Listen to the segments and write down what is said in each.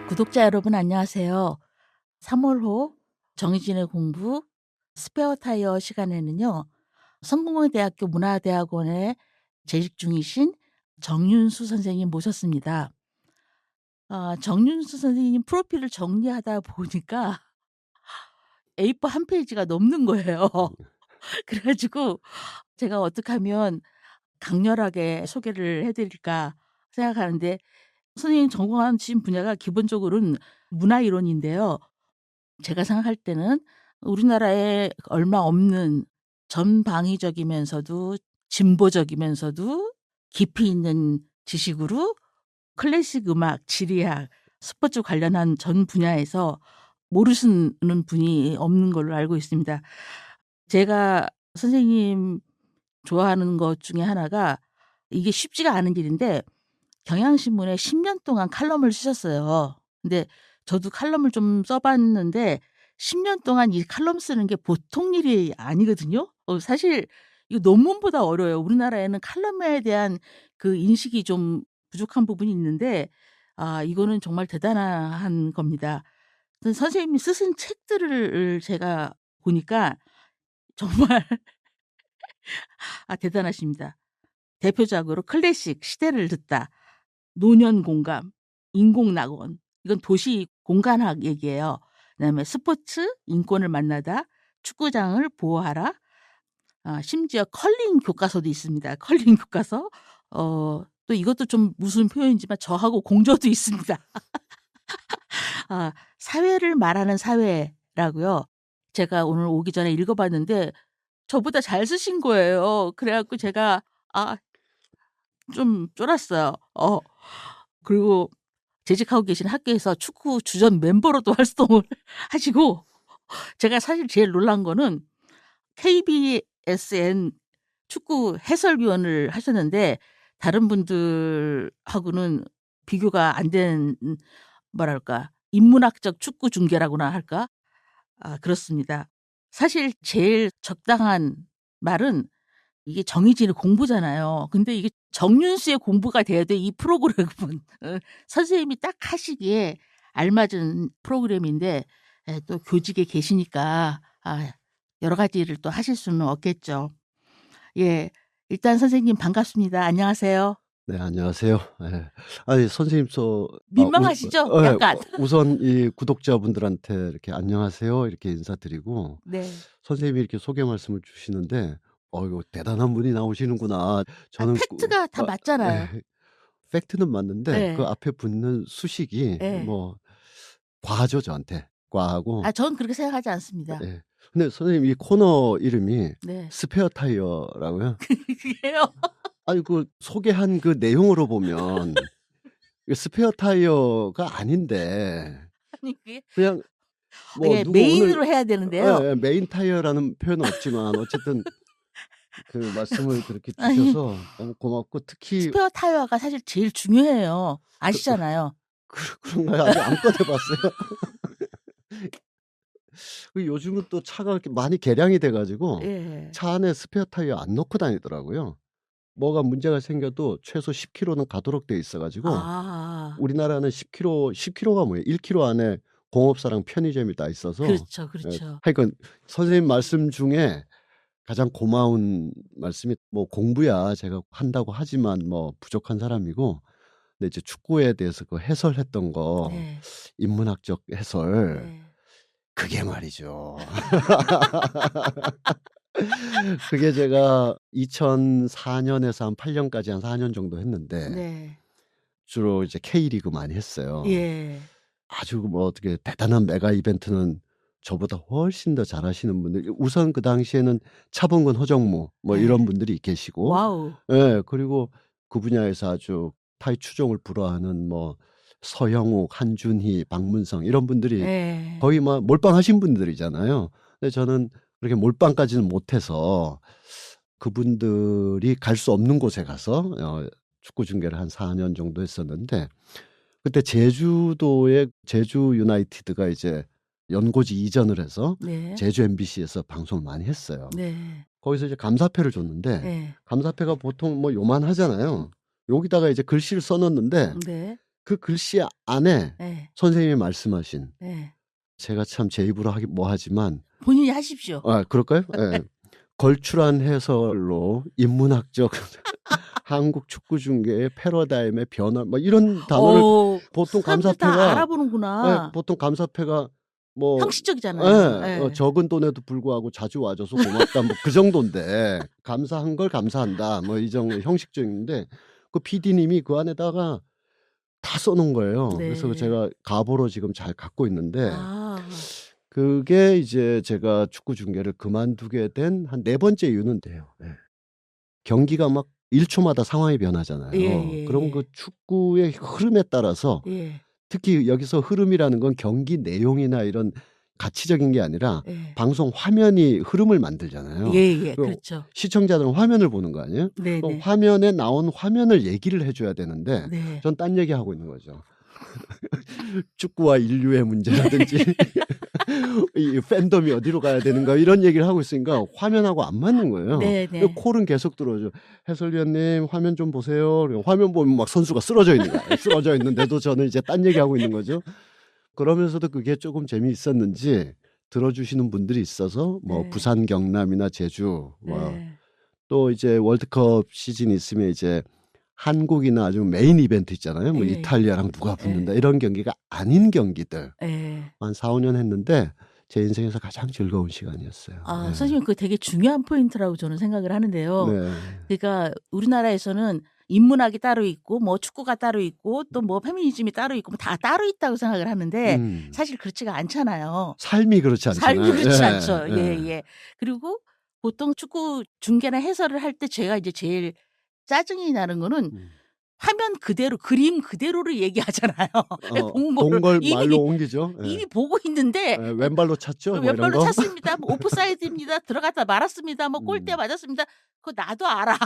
구독자 여러분 안녕하세요. 3월호 정의진의 공부 스페어 타이어 시간에는요. 성공회대학교 문화대학원에 재직 중이신 정윤수 선생님 모셨습니다. 정윤수 선생님 프로필을 정리하다 보니까 A4 한 페이지가 넘는 거예요. 그래가지고 제가 어떻게 하면 강렬하게 소개를 해드릴까 생각하는데 선생님 전공하신 분야가 기본적으로는 문화이론인데요. 제가 생각할 때는 우리나라에 얼마 없는 전방위적이면서도 진보적이면서도 깊이 있는 지식으로 클래식 음악, 지리학, 스포츠 관련한 전 분야에서 모르시는 분이 없는 걸로 알고 있습니다. 제가 선생님 좋아하는 것 중에 하나가 이게 쉽지가 않은 일인데 경향신문에 10년 동안 칼럼을 쓰셨어요. 근데 저도 칼럼을 좀 써봤는데 10년 동안 이 칼럼 쓰는 게 보통 일이 아니거든요. 사실 이거 논문보다 어려워요. 우리나라에는 칼럼에 대한 그 인식이 좀 부족한 부분이 있는데 이거는 정말 대단한 겁니다. 선생님이 쓰신 책들을 제가 보니까 정말 대단하십니다. 대표작으로 클래식, 시대를 듣다, 노년공감, 인공낙원, 이건 도시 공간학 얘기예요. 그다음에 스포츠, 인권을 만나다, 축구장을 보호하라, 심지어 컬링 교과서도 있습니다. 컬링 교과서. 또 이것도 좀 무슨 표현이지만 저하고 공조도 있습니다. 사회를 말하는 사회라고요. 제가 오늘 오기 전에 읽어봤는데 저보다 잘 쓰신 거예요. 그래갖고 제가 좀 쫄았어요. 그리고 재직하고 계신 학교에서 축구 주전 멤버로도 활동을 하시고 제가 사실 제일 놀란 거는 KBSN 축구 해설위원을 하셨는데 다른 분들하고는 비교가 안 되는 뭐랄까 인문학적 축구 중계라고나 할까? 그렇습니다. 사실 제일 적당한 말은 이게 정의진의 공부잖아요. 근데 이게 정윤수의 공부가 돼야 돼, 이 프로그램은. 선생님이 딱 하시기에 알맞은 프로그램인데 또 교직에 계시니까 여러 가지를 또 하실 수는 없겠죠. 예, 일단 선생님 반갑습니다. 안녕하세요. 네, 안녕하세요. 예. 아니, 선생님, 민망하시죠? 약간. 우선 이 구독자분들한테 이렇게 안녕하세요 이렇게 인사드리고 네. 선생님이 이렇게 소개 말씀을 주시는데 이거 대단한 분이 나오시는구나. 저는 팩트가 다 맞잖아요. 팩트는 맞는데 그 네. 앞에 붙는 수식이 네. 뭐 과하죠, 저한테. 과하고. 전 그렇게 생각하지 않습니다. 예. 근데 선생님 이 코너 이름이 네. 스페어 타이어라고요? 그게요. 아니, 그 소개한 그 내용으로 보면 이게 스페어 타이어가 아닌데 아니 그게 그냥 뭐 예, 누구 메인으로 오늘 해야 되는데요. 메인 타이어라는 표현은 없지만 어쨌든 그 말씀을 그렇게 아니, 주셔서 너무 고맙고 특히 스페어 타이어가 사실 제일 중요해요. 아시잖아요. 그런가요? 아직 안 꺼내 봤어요. 요즘은 또 차가 이렇게 많이 개량이 돼 가지고 예. 차 안에 스페어 타이어 안 넣고 다니더라고요. 뭐가 문제가 생겨도 최소 10km는 가도록 돼 있어 가지고 우리나라는 10km가 뭐예요? 1km 안에 공업사랑 편의점이 다 있어서 그렇죠, 예, 그렇죠. 하여간 선생님 말씀 중에 가장 고마운 말씀이 뭐 공부야 제가 한다고 하지만 뭐 부족한 사람이고 근데 이제 축구에 대해서 그 해설했던 거 네. 인문학적 해설 네. 그게 말이죠. 그게 제가 2004년에서 한 8년까지 한 4년 정도 했는데 네. 주로 이제 K리그 많이 했어요. 예. 아주 뭐 어떻게 대단한 메가 이벤트는 저보다 훨씬 더 잘하시는 분들 우선 그 당시에는 차범근, 허정무 뭐 네. 이런 분들이 계시고 와우. 예, 그리고 그 분야에서 아주 타이 추종을 불허하는 뭐 서영욱, 한준희, 박문성 이런 분들이 예. 거의 막 몰빵하신 분들이잖아요. 근데 저는 그렇게 몰빵까지는 못해서 그분들이 갈 수 없는 곳에 가서 축구 중계를 한 4년 정도 했었는데 그때 제주도의 제주 유나이티드가 이제 연고지 이전을 해서 네. 제주 MBC에서 방송을 많이 했어요. 네. 거기서 이제 감사패를 줬는데 네. 감사패가 보통 뭐 요만하잖아요. 여기다가 이제 글씨를 써놨는데 네. 그 글씨 안에 네. 선생님이 말씀하신 네. 제가 참 제 입으로 하기 뭐하지만 본인이 하십시오. 그럴까요? 예. 걸출한 해설로 인문학적 한국 축구 중계의 패러다임의 변화 뭐 이런 단어를 보통 사람들 다 감사패가 알아보는구나. 보통 감사패가 뭐 형식적이잖아요. 적은 돈에도 불구하고 자주 와줘서 고맙다 뭐 그 정도인데 감사한 걸 감사한다 뭐 이 정도 형식적인데 그 PD님이 그 안에다가 다 써놓은 거예요. 그래서 네. 제가 가보로 지금 잘 갖고 있는데 아. 그게 이제 제가 축구 중계를 그만두게 된 한 4번째 이유는 돼요. 예. 경기가 막 1초마다 상황이 변하잖아요. 예. 그럼 그 축구의 흐름에 따라서 예. 특히 여기서 흐름이라는 건 경기 내용이나 이런 가치적인 게 아니라 예. 방송 화면이 흐름을 만들잖아요. 예. 그럼 그렇죠. 시청자들은 화면을 보는 거 아니에요? 그럼 네네. 화면에 나온 화면을 얘기를 해줘야 되는데 네. 전 딴 얘기하고 있는 거죠. 축구와 인류의 문제라든지 이 팬덤이 어디로 가야 되는가 이런 얘기를 하고 있으니까 화면하고 안 맞는 거예요. 네네. 콜은 계속 들어오죠. 해설위원님 화면 좀 보세요. 화면 보면 막 선수가 쓰러져 있는 거예요. 쓰러져 있는데도 저는 이제 딴 얘기하고 있는 거죠. 그러면서도 그게 조금 재미있었는지 들어주시는 분들이 있어서 뭐 네. 부산 경남이나 제주 네. 또 이제 월드컵 시즌 있으면 이제 한국이나 아주 메인 이벤트 있잖아요. 뭐 예. 이탈리아랑 누가 붙는다 이런 경기가 아닌 경기들 예. 한 4, 5년 했는데 제 인생에서 가장 즐거운 시간이었어요. 네. 선생님 그거 되게 중요한 포인트라고 저는 생각을 하는데요. 네. 그러니까 우리나라에서는 인문학이 따로 있고 뭐 축구가 따로 있고 또 뭐 페미니즘이 따로 있고 뭐 다 따로 있다고 생각을 하는데 사실 그렇지가 않잖아요. 삶이 그렇지 않잖아요. 삶이 그렇지 예, 않죠. 예. 예. 그리고 보통 축구 중계나 해설을 할 때 제가 이제 제일 짜증이 나는 거는 화면 그대로 그림 그대로를 얘기하잖아요. 본 걸 말로 옮기죠. 예. 이미 보고 있는데 왼발로 찼죠. 뭐 이런 왼발로 거. 찼습니다. 뭐 오프사이드입니다. 들어갔다 말았습니다. 뭐 골대 맞았습니다. 그거 나도 알아.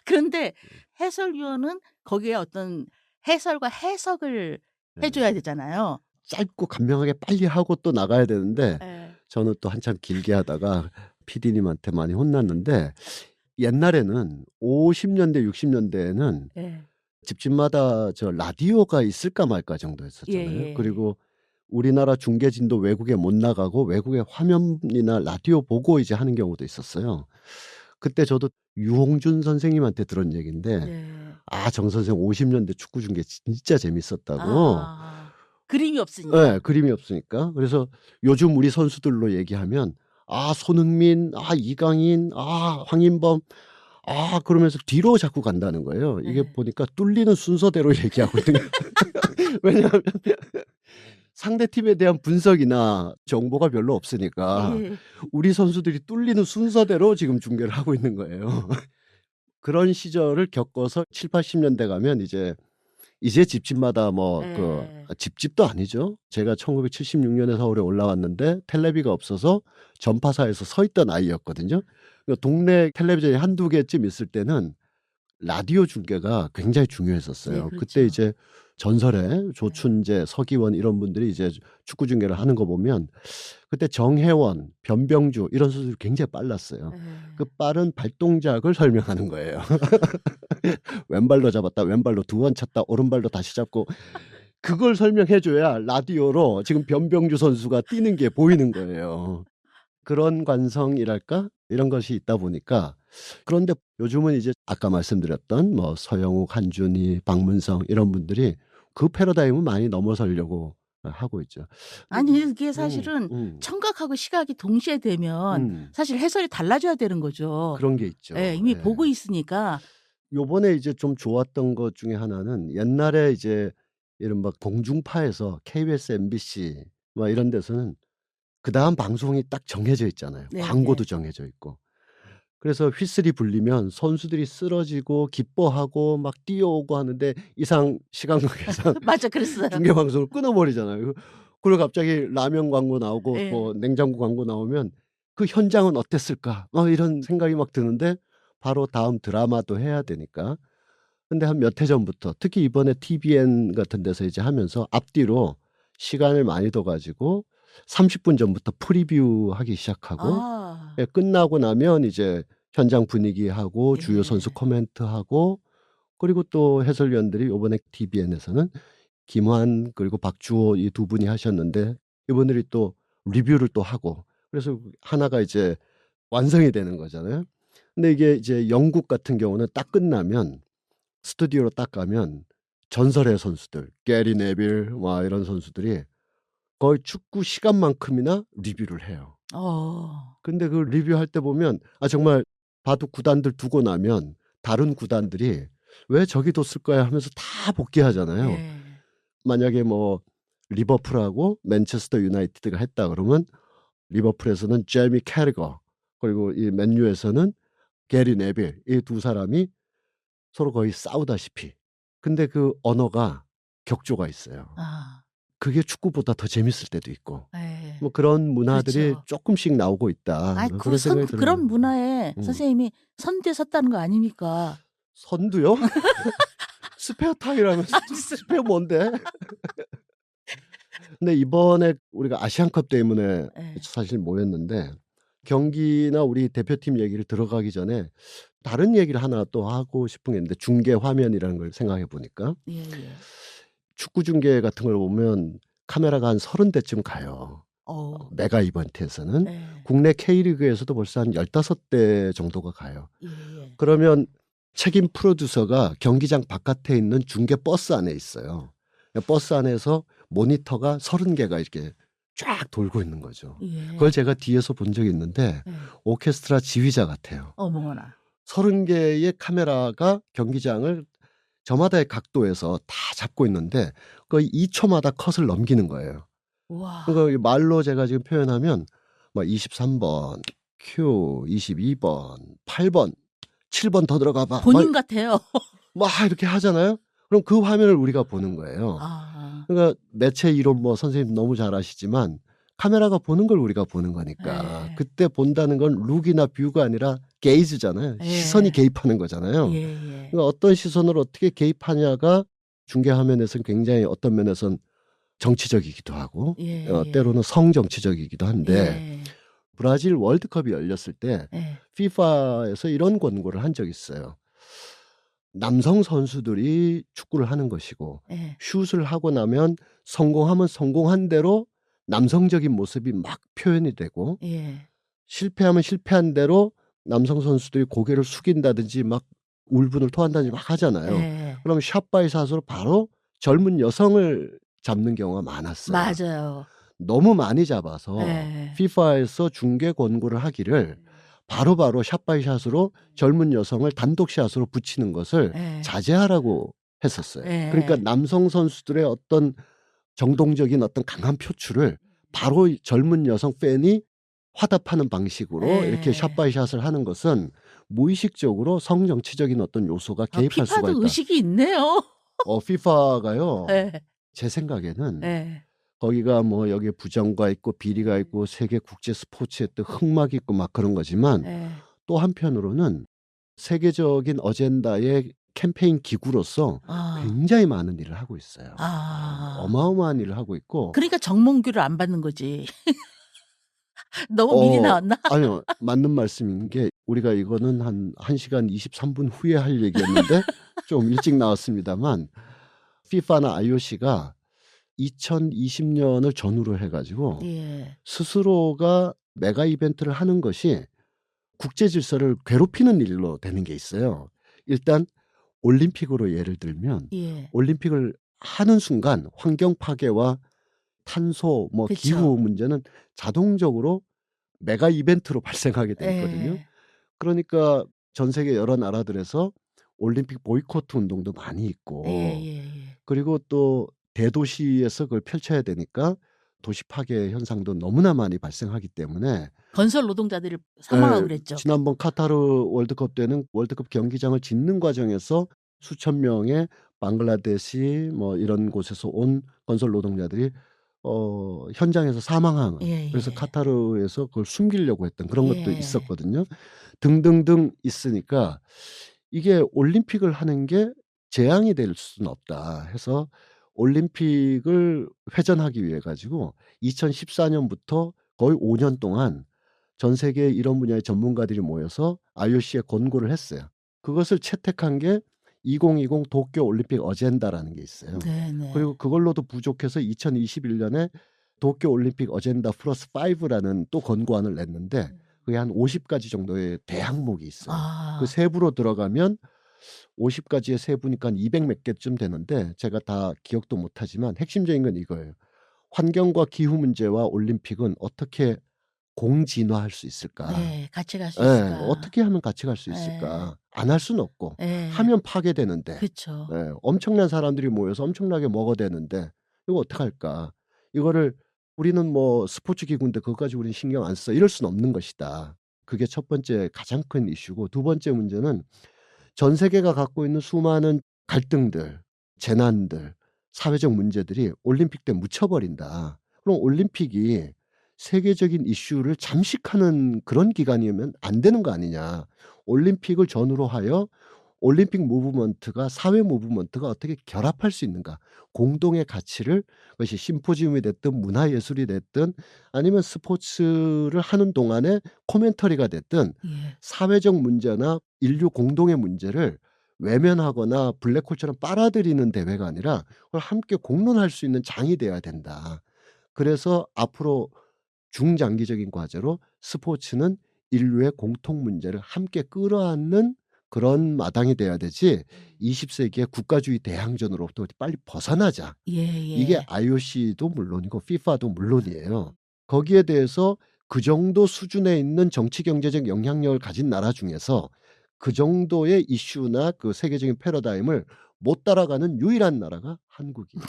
그런데 해설위원은 거기에 어떤 해설과 해석을 해줘야 되잖아요. 짧고 간명하게 빨리 하고 또 나가야 되는데 예. 저는 또 한참 길게 하다가 PD님한테 많이 혼났는데 옛날에는 50년대 60년대에는 예. 집집마다 저 라디오가 있을까 말까 정도였었잖아요. 예. 그리고 우리나라 중계진도 외국에 못 나가고 외국의 화면이나 라디오 보고 이제 하는 경우도 있었어요. 그때 저도 유홍준 선생님한테 들은 얘기인데 네. 정 선생 50년대 축구 중계 진짜 재밌었다고. 그림이 없으니까. 네, 그림이 없으니까. 그래서 요즘 우리 선수들로 얘기하면 손흥민, 이강인, 황인범 그러면서 뒤로 자꾸 간다는 거예요. 이게 네. 보니까 뚫리는 순서대로 얘기하고 있는 거예요. 왜냐하면 상대팀에 대한 분석이나 정보가 별로 없으니까 예. 우리 선수들이 뚫리는 순서대로 지금 중계를 하고 있는 거예요. 그런 시절을 겪어서 7, 80년대 가면 이제 집집마다 집집도 아니죠. 제가 1976년에 서울에 올라왔는데 텔레비가 없어서 전파사에서 서 있던 아이였거든요. 그러니까 동네 텔레비전이 한두 개쯤 있을 때는 라디오 중계가 굉장히 중요했었어요. 네, 그렇죠. 그때 이제 전설의 조춘재, 서기원 이런 분들이 이제 축구 중계를 하는 거 보면 그때 정혜원, 변병주 이런 선수들이 굉장히 빨랐어요. 그 빠른 발동작을 설명하는 거예요. 왼발로 잡았다, 왼발로 2번 찼다, 오른발로 다시 잡고 그걸 설명해줘야 라디오로 지금 변병주 선수가 뛰는 게 보이는 거예요. 그런 관성이랄까? 이런 것이 있다 보니까 그런데 요즘은 이제 아까 말씀드렸던 뭐 서영욱, 한준희, 박문성 이런 분들이 그 패러다임을 많이 넘어서려고 하고 있죠. 아니 그게 사실은 청각하고 시각이 동시에 되면 사실 해설이 달라져야 되는 거죠. 그런 게 있죠. 예, 이미 보고 있으니까. 요번에 이제 좀 좋았던 것 중에 하나는 옛날에 이제 이른바 공중파에서 KBS, MBC 뭐 이런 데서는 그다음 방송이 딱 정해져 있잖아요. 네, 광고도 네. 정해져 있고. 그래서 휘슬이 불리면 선수들이 쓰러지고 기뻐하고 막 뛰어오고 하는데 이상 시간관계상 맞아, 그랬어요. 중계 방송을 끊어버리잖아요. 그리고 갑자기 라면 광고 나오고 예. 뭐 냉장고 광고 나오면 그 현장은 어땠을까? 이런 생각이 막 드는데 바로 다음 드라마도 해야 되니까. 근데 한 몇 해 전부터 특히 이번에 TVN 같은 데서 이제 하면서 앞뒤로 시간을 많이 둬 가지고 30분 전부터 프리뷰 하기 시작하고 예, 끝나고 나면 이제 현장 분위기하고 주요 선수 예. 코멘트하고 그리고 또 해설위원들이 요번에 TVN에서는 김환 그리고 박주호 이 두 분이 하셨는데 이분들이 또 리뷰를 또 하고 그래서 하나가 이제 완성이 되는 거잖아요. 근데 이게 이제 영국 같은 경우는 딱 끝나면 스튜디오로 딱 가면 전설의 선수들, 게리 네빌 와 이런 선수들이 거의 축구 시간만큼이나 리뷰를 해요. 근데 그 리뷰할 때 보면 정말 바둑 구단들 두고 나면 다른 구단들이 왜 저기 뒀을 거야 하면서 다 복귀하잖아요. 예. 만약에 뭐 리버풀하고 맨체스터 유나이티드가 했다 그러면 리버풀에서는 제이미 캐리거 그리고 이 맨유에서는 게리 네빌 이 두 사람이 서로 거의 싸우다시피. 근데 그 언어가 격조가 있어요. 아. 그게 축구보다 더 재밌을 때도 있고. 예. 뭐 그런 문화들이 그렇죠. 조금씩 나오고 있다. 아이 그런 생각이 들어요. 그런 문화에 음. 선생님이 선두에 섰다는 거 아닙니까? 선두요? 스페어 타임이라면서 스페어 뭔데? 근데 이번에 우리가 아시안컵 때문에 예. 사실 모였는데 경기나 우리 대표팀 얘기를 들어가기 전에 다른 얘기를 하나 또 하고 싶은 게 있는데 중계 화면이라는 걸 생각해 보니까 예예. 축구 중계 같은 걸 보면 카메라가 한 30대쯤 가요. 메가 이벤트에서는. 예. 국내 K리그에서도 벌써 한 15대 정도가 가요. 예예. 그러면 책임 프로듀서가 경기장 바깥에 있는 중계 버스 안에 있어요. 버스 안에서 모니터가 30개가 이렇게 쫙 돌고 있는 거죠. 예. 그걸 제가 뒤에서 본 적이 있는데 예. 오케스트라 지휘자 같아요. 어머나. 30개의 카메라가 경기장을 저마다의 각도에서 다 잡고 있는데 거의 2초마다 컷을 넘기는 거예요. 우와. 그러니까 말로 제가 지금 표현하면 막 23번, Q, 22번, 8번, 7번 더 들어가 봐. 본인 같아요. 막 이렇게 하잖아요. 그럼 그 화면을 우리가 보는 거예요. 아. 그러니까 매체 이론 뭐 선생님 너무 잘 아시지만 카메라가 보는 걸 우리가 보는 거니까 예. 그때 본다는 건 룩이나 뷰가 아니라 게이즈잖아요. 예. 시선이 개입하는 거잖아요. 예예. 그러니까 어떤 시선을 어떻게 개입하냐가 중계 화면에서는 굉장히 어떤 면에서는 정치적이기도 하고 예예. 때로는 성정치적이기도 한데 예. 브라질 월드컵이 열렸을 때 예. FIFA에서 이런 권고를 한 적이 있어요. 남성 선수들이 축구를 하는 것이고 예. 슛을 하고 나면 성공하면 성공한 대로 남성적인 모습이 막 표현이 되고 예. 실패하면 실패한 대로 남성 선수들이 고개를 숙인다든지 막 울분을 토한다든지 막 하잖아요. 예. 그럼 샷 바이 샷으로 바로 젊은 여성을 잡는 경우가 많았어요. 맞아요. 너무 많이 잡아서 예. FIFA에서 중계 권고를 하기를 바로바로 샷 바이 샷으로 젊은 여성을 단독 샷으로 붙이는 것을 예. 자제하라고 했었어요. 예. 그러니까 남성 선수들의 어떤 정동적인 어떤 강한 표출을 바로 젊은 여성 팬이 화답하는 방식으로 예. 이렇게 샷 바이 샷을 하는 것은 무의식적으로 성정치적인 어떤 요소가 개입할 수가 피파도 있다. 의식이 있네요. FIFA가요. 예. 제 생각에는 예. 거기가 뭐 여기에 부정과 있고 비리가 있고 세계 국제 스포츠에 또 흑막이 있고 막 그런 거지만 예. 또 한편으로는 세계적인 어젠다의 캠페인 기구로서 아. 굉장히 많은 일을 하고 있어요. 아. 어마어마한 일을 하고 있고 그러니까 정몽규를 안 받는 거지. 너무 미리 나왔나? 아니요. 맞는 말씀인 게 우리가 이거는 한 1시간 23분 후에 할 얘기였는데 좀 일찍 나왔습니다만 FIFA나 IOC가 2020년을 전후로 해 가지고 예. 스스로가 메가 이벤트를 하는 것이 국제 질서를 괴롭히는 일로 되는 게 있어요. 일단 올림픽으로 예를 들면 예. 올림픽을 하는 순간 환경 파괴와 탄소 뭐 그쵸. 기후 문제는 자동적으로 메가 이벤트로 발생하게 돼 있거든요. 예. 그러니까 전 세계 여러 나라들에서 올림픽 보이콧 운동도 많이 있고 예예예. 그리고 또 대도시에서 그걸 펼쳐야 되니까 도시 파괴 현상도 너무나 많이 발생하기 때문에 건설 노동자들이 사망하고 그랬죠. 지난번 카타르 월드컵 때는 월드컵 경기장을 짓는 과정에서 수천 명의 방글라데시 뭐 이런 곳에서 온 건설 노동자들이 현장에서 사망한 그래서 예예. 카타르에서 그걸 숨기려고 했던 그런 것도 예. 있었거든요. 등등등 있으니까 이게 올림픽을 하는 게 재앙이 될 수는 없다 해서 올림픽을 회전하기 위해 가지고 2014년부터 거의 5년 동안 전 세계에 이런 분야의 전문가들이 모여서 IOC에 권고를 했어요. 그것을 채택한 게 2020 도쿄 올림픽 어젠다라는 게 있어요. 네네. 그리고 그걸로도 부족해서 2021년에 도쿄 올림픽 어젠다 플러스 5라는 또 권고안을 냈는데 그게 한 50가지 정도의 대항목이 있어요. 그 아. 세부로 들어가면 50가지의 세부니까 200 몇 개쯤 되는데 제가 다 기억도 못하지만 핵심적인 건 이거예요. 환경과 기후 문제와 올림픽은 어떻게 공진화할 수 있을까? 네. 같이 갈 수 예. 있을까? 어떻게 하면 같이 갈 수 예. 있을까? 안 할 수는 없고 예. 하면 파괴되는데 그쵸. 예. 엄청난 사람들이 모여서 엄청나게 먹어대는데 이거 어떡할까? 이거를 우리는 뭐 스포츠 기구인데 그것까지 우리는 신경 안 써. 이럴 수는 없는 것이다. 그게 첫 번째 가장 큰 이슈고 두 번째 문제는 전 세계가 갖고 있는 수많은 갈등들, 재난들, 사회적 문제들이 올림픽 때 묻혀버린다. 그럼 올림픽이 세계적인 이슈를 잠식하는 그런 기간이면 안 되는 거 아니냐. 올림픽을 전후로 하여 올림픽 무브먼트가 사회 무브먼트가 어떻게 결합할 수 있는가. 공동의 가치를 그것이 심포지움이 됐든 문화예술이 됐든 아니면 스포츠를 하는 동안에 코멘터리가 됐든 예. 사회적 문제나 인류 공동의 문제를 외면하거나 블랙홀처럼 빨아들이는 대회가 아니라 그걸 함께 공론할 수 있는 장이 돼야 된다. 그래서 앞으로 중장기적인 과제로 스포츠는 인류의 공통 문제를 함께 끌어안는 그런 마당이 돼야 되지 20세기의 국가주의 대항전으로부터 빨리 벗어나자. 이게 예예. IOC도 물론이고 FIFA도 물론이에요. 거기에 대해서 그 정도 수준에 있는 정치 경제적 영향력을 가진 나라 중에서 그 정도의 이슈나 그 세계적인 패러다임을 못 따라가는 유일한 나라가 한국이에요.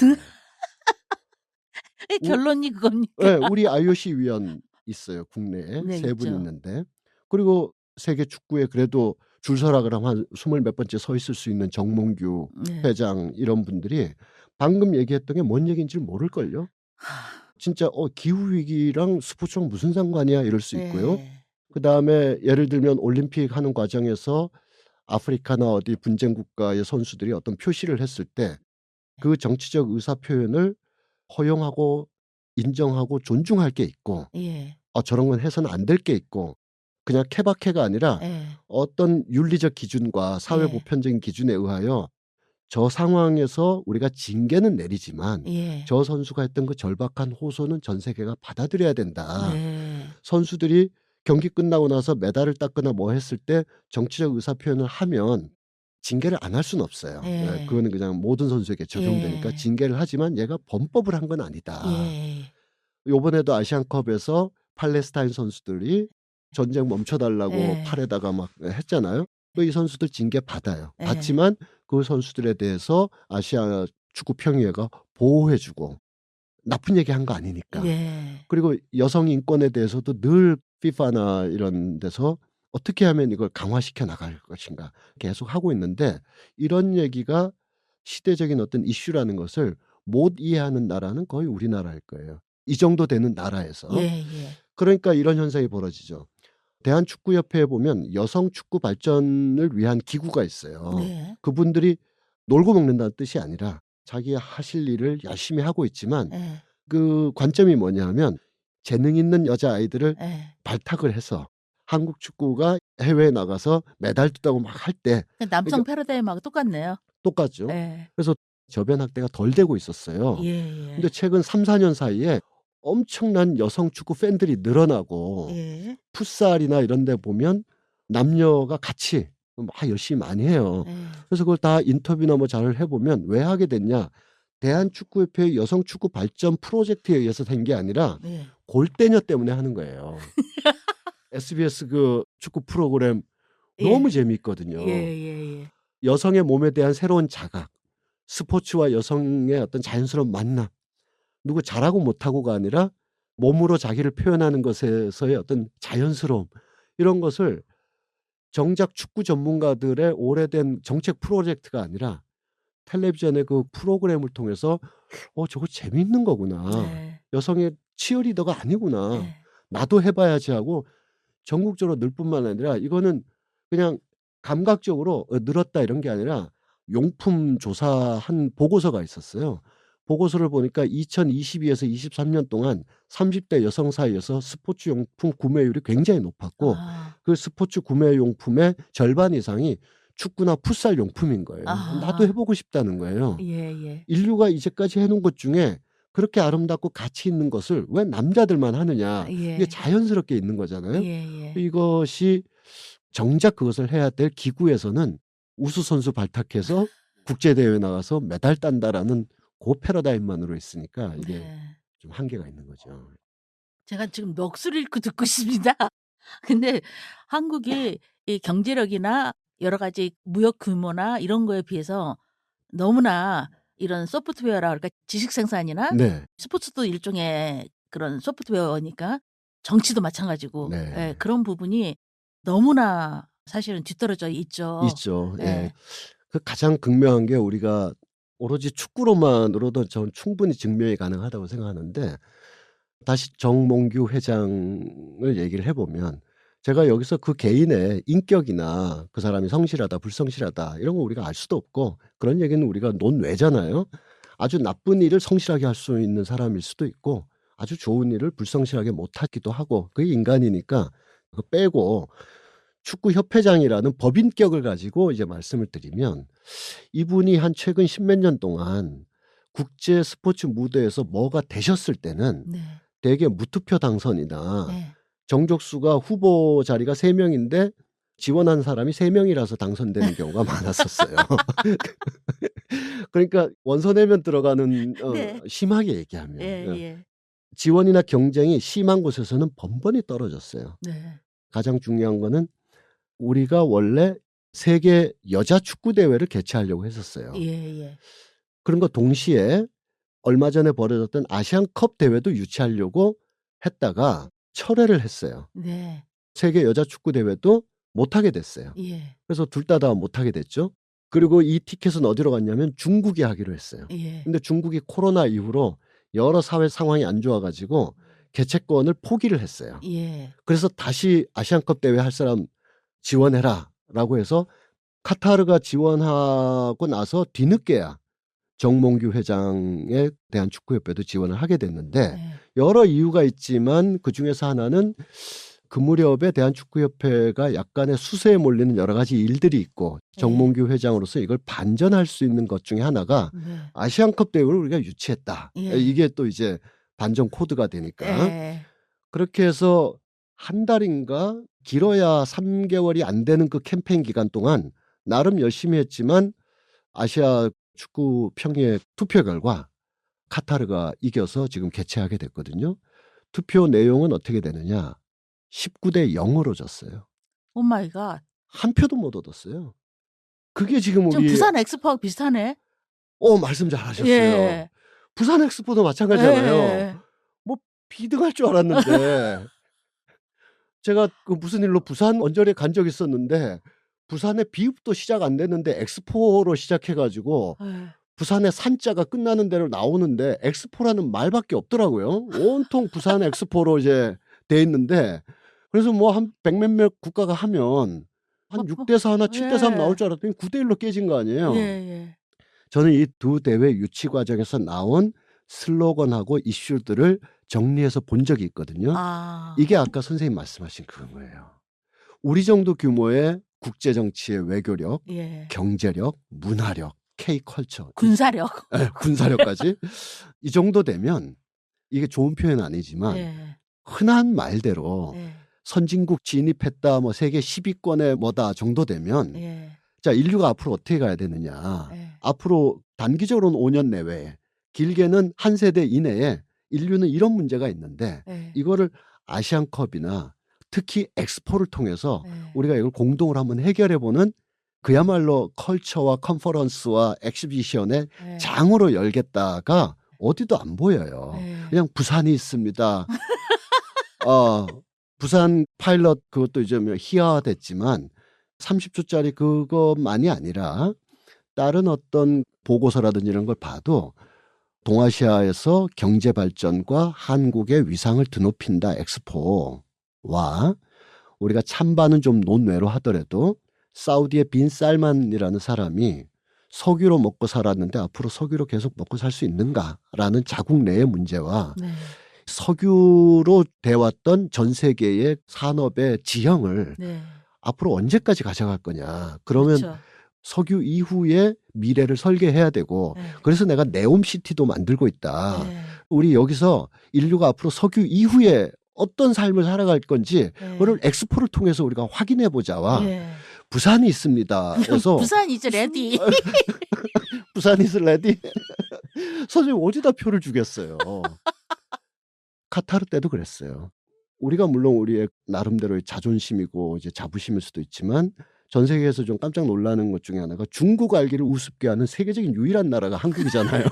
우 결론이 그겁니까? 예. 우리 IOC 위원 있어요. 국내에 네 3분 있죠. 있는데. 그리고 세계 축구에 그래도 줄 서라 그러면 한 20 몇 번째 서 있을 수 있는 정몽규 네. 회장 이런 분들이 방금 얘기했던 게 뭔 얘기인지를 모를걸요. 진짜 기후 위기랑 스포츠랑 무슨 상관이야 이럴 수 있고요. 예. 그다음에 예를 들면 올림픽 하는 과정에서 아프리카나 어디 분쟁 국가의 선수들이 어떤 표시를 했을 때 그 정치적 의사 표현을 허용하고 인정하고 존중할 게 있고 예. 저런 건 해서는 안 될 게 있고 그냥 케바케가 아니라 예. 어떤 윤리적 기준과 사회 예. 보편적인 기준에 의하여 저 상황에서 우리가 징계는 내리지만 예. 저 선수가 했던 그 절박한 호소는 전 세계가 받아들여야 된다. 네. 선수들이 경기 끝나고 나서 메달을 땄거나 뭐 했을 때 정치적 의사 표현을 하면 징계를 안 할 수는 없어요. 예. 예. 그거는 그냥 모든 선수에게 적용되니까 예. 징계를 하지만 얘가 범법을 한 건 아니다. 예. 요번에도 아시안컵에서 팔레스타인 선수들이 전쟁 멈춰 달라고 예. 팔에다가 막 했잖아요. 이 선수들 징계 받아요. 예. 받지만 그 선수들에 대해서 아시아 축구 평의회가 보호해 주고 나쁜 얘기한 거 아니니까. 예. 그리고 여성 인권에 대해서도 늘 FIFA나 이런 데서 어떻게 하면 이걸 강화시켜 나갈 것인가 계속 하고 있는데 이런 얘기가 시대적인 어떤 이슈라는 것을 못 이해하는 나라는 거의 우리나라일 거예요. 이 정도 되는 나라에서. 예예. 그러니까 이런 현상이 벌어지죠. 대한축구협회에 보면 여성 축구 발전을 위한 기구가 있어요. 네. 그분들이 놀고 먹는다는 뜻이 아니라 자기 하실 일을 열심히 하고 있지만 예. 그 관점이 뭐냐면 재능 있는 여자아이들을 예. 발탁을 해서 한국 축구가 해외에 나가서 메달 땄다고 막 할 때 남성 패러다임하고 똑같네요. 똑같죠. 예. 그래서 저변 학대가 덜 되고 있었어요. 예예. 근데 최근 3-4년 사이에 엄청난 여성 축구 팬들이 늘어나고 예. 풋살이나 이런 데 보면 남녀가 같이 막 열심히 많이 해요. 예. 그래서 그걸 다 인터뷰나 뭐 잘 해 보면 왜 하게 됐냐? 대한축구협회의 여성 축구 발전 프로젝트에 의해서 된 게 아니라 예. 골대녀 때문에 하는 거예요. SBS 그 축구 프로그램 예. 너무 재미있거든요. 예예예. 여성의 몸에 대한 새로운 자각, 스포츠와 여성의 어떤 자연스러운 만남, 누구 잘하고 못하고가 아니라 몸으로 자기를 표현하는 것에서의 어떤 자연스러움 이런 것을 정작 축구 전문가들의 오래된 정책 프로젝트가 아니라 텔레비전의 그 프로그램을 통해서 저거 재미있는 거구나. 네. 여성의 치어리더가 아니구나. 예. 나도 해 봐야지 하고 전국적으로 늘 뿐만 아니라 이거는 그냥 감각적으로 늘었다 이런 게 아니라 용품 조사한 보고서가 있었어요. 보고서를 보니까 2022에서 23년 동안 30대 여성 사이에서 스포츠 용품 구매율이 굉장히 높았고 아. 그 스포츠 구매 용품의 절반 이상이 축구나 풋살 용품인 거예요. 나도 아. 해보고 싶다는 거예요. 예. 인류가 이제까지 해놓은 것 중에 그렇게 아름답고 가치 있는 것을 왜 남자들만 하느냐. 이게 예. 자연스럽게 있는 거잖아요. 예. 이것이 정작 그것을 해야 될 기구에서는 우수 선수 발탁해서 국제 대회에 나가서 메달 딴다라는 그 패러다임만으로 있으니까 이게 네. 좀 한계가 있는 거죠. 제가 지금 넋을 잃고 듣고 있습니다. 근데 한국이 이 경제력이나 여러 가지 무역 규모나 이런 거에 비해서 너무나 이런 소프트웨어라 그러니까 지식 생산이나 네. 스포츠도 일종의 그런 소프트웨어니까 정치도 마찬가지고 네. 예, 그런 부분이 너무나 사실은 뒤떨어져 있죠. 있죠. 예. 예. 그 가장 극명한 게 우리가 오로지 축구로만으로도 전 충분히 증명이 가능하다고 생각하는데 다시 정몽규 회장을 얘기를 해보면 제가 여기서 그 개인의 인격이나 그 사람이 성실하다 불성실하다 이런 거 우리가 알 수도 없고 그런 얘기는 우리가 논외잖아요. 아주 나쁜 일을 성실하게 할 수 있는 사람일 수도 있고 아주 좋은 일을 불성실하게 못하기도 하고 그게 인간이니까 그거 빼고 축구협회장이라는 법인격을 가지고 이제 말씀을 드리면 이분이 한 최근 십몇 년 동안 국제 스포츠 무대에서 뭐가 되셨을 때는 네. 대개 무투표 당선이나 네. 정족수가 후보 자리가 3명인데 지원한 사람이 3명이라서 당선되는 경우가 많았었어요. 그러니까 원서내면 들어가는 네. 심하게 얘기하면 예. 지원이나 경쟁이 심한 곳에서는 번번이 떨어졌어요. 네. 가장 중요한 거는 우리가 원래 세계 여자 축구 대회를 개최하려고 했었어요. 예. 그런 거 동시에 얼마 전에 벌어졌던 아시안컵 대회도 유치하려고 했다가 철회를 했어요. 네. 세계 여자 축구 대회도 못하게 됐어요. 예. 그래서 둘 다 못하게 됐죠. 그리고 이 티켓은 어디로 갔냐면 중국이 하기로 했어요. 예. 근데 중국이 코로나 이후로 여러 사회 상황이 안 좋아가지고 개최권을 포기를 했어요. 예. 그래서 다시 아시안컵 대회 할 사람 지원해라 라고 해서 카타르가 지원하고 나서 뒤늦게야 정몽규 회장에 대한 축구협회도 지원을 하게 됐는데 네. 여러 이유가 있지만 그중에서 하나는 그 무렵에 대한축구협회가 약간의 수세에 몰리는 여러 가지 일들이 있고 정몽규 회장으로서 이걸 반전할 수 있는 것 중에 하나가 네. 아시안컵 대회를 우리가 유치했다. 예. 이게 또 이제 반전 코드가 되니까 예. 그렇게 해서 한 달인가 길어야 3개월이 안 되는 그 캠페인 기간 동안 나름 열심히 했지만 아시아 축구 평의회 투표 결과 카타르가 이겨서 지금 개최하게 됐거든요. 투표 내용은 어떻게 되느냐. 19대 0으로 졌어요. 오 마이 갓. 한 표도 못 얻었어요. 그게 지금 좀 우리 부산 엑스포하고 비슷하네. 말씀 잘하셨어요. 예. 부산 엑스포도 마찬가지잖아요. 예. 뭐 비등할 줄 알았는데 제가 그 무슨 일로 부산 언저리에 간 적이 있었는데 부산에 비읍도 시작 안 됐는데 엑스포로 시작해가지고 예. 부산의 산자가 끝나는 대로 나오는데 엑스포라는 말밖에 없더라고요. 온통 부산 엑스포로 이제 돼 있는데 그래서 뭐 한 100몇몇 국가가 하면 한 6대4 나 7대3 나올 줄 알았더니 9대1로 깨진 거 아니에요. 예. 저는 이 두 대회 유치 과정에서 나온 슬로건하고 이슈들을 정리해서 본 적이 있거든요. 아. 이게 아까 선생님 말씀하신 그거예요. 우리 정도 규모의 국제 정치의 외교력, 예. 경제력, 문화력, K컬처, 군사력. 군사력까지 이 정도 되면 이게 좋은 표현은 아니지만 예. 흔한 말대로 예. 선진국 진입했다 뭐 세계 10위권에 뭐다 정도 되면 예. 자 인류가 앞으로 어떻게 가야 되느냐. 예. 앞으로 단기적으로는 5년 내외에 길게는 한 세대 이내에 인류는 이런 문제가 있는데 예. 이거를 아시안컵이나 특히 엑스포를 통해서 예. 우리가 이걸 공동으로 한번 해결해보는 그야말로 컬처와 컨퍼런스와 엑시비션의 예. 장으로 열겠다가 어디도 안 보여요. 예. 그냥 부산이 있습니다. 부산 파일럿 그것도 이제 희화화됐지만 30초짜리 그것만이 아니라 다른 어떤 보고서라든지 이런 걸 봐도 동아시아에서 경제 발전과 한국의 위상을 드높인다 엑스포와 우리가 찬반은 좀 논외로 하더라도 사우디의 빈 살만이라는 사람이 석유로 먹고 살았는데 앞으로 석유로 계속 먹고 살 수 있는가라는 자국 내의 문제와 네. 석유로 돼왔던 전 세계의 산업의 지형을 네. 앞으로 언제까지 가져갈 거냐. 그러면 그렇죠. 석유 이후의 미래를 설계해야 되고 네. 그래서 내가 네옴시티도 만들고 있다. 네. 우리 여기서 인류가 앞으로 석유 이후에 어떤 삶을 살아갈 건지 네. 그걸 엑스포를 통해서 우리가 확인해 보자와 네. 부산이 있습니다. 그래서 부산 이제 레디. 부산 is ready. 선생님 어디다 표를 주겠어요. 카타르 때도 그랬어요. 우리가 물론 우리의 나름대로의 자존심이고 이제 자부심일 수도 있지만 전 세계에서 좀 깜짝 놀라는 것 중에 하나가 중국 알기를 우습게 하는 세계적인 유일한 나라가 한국이잖아요.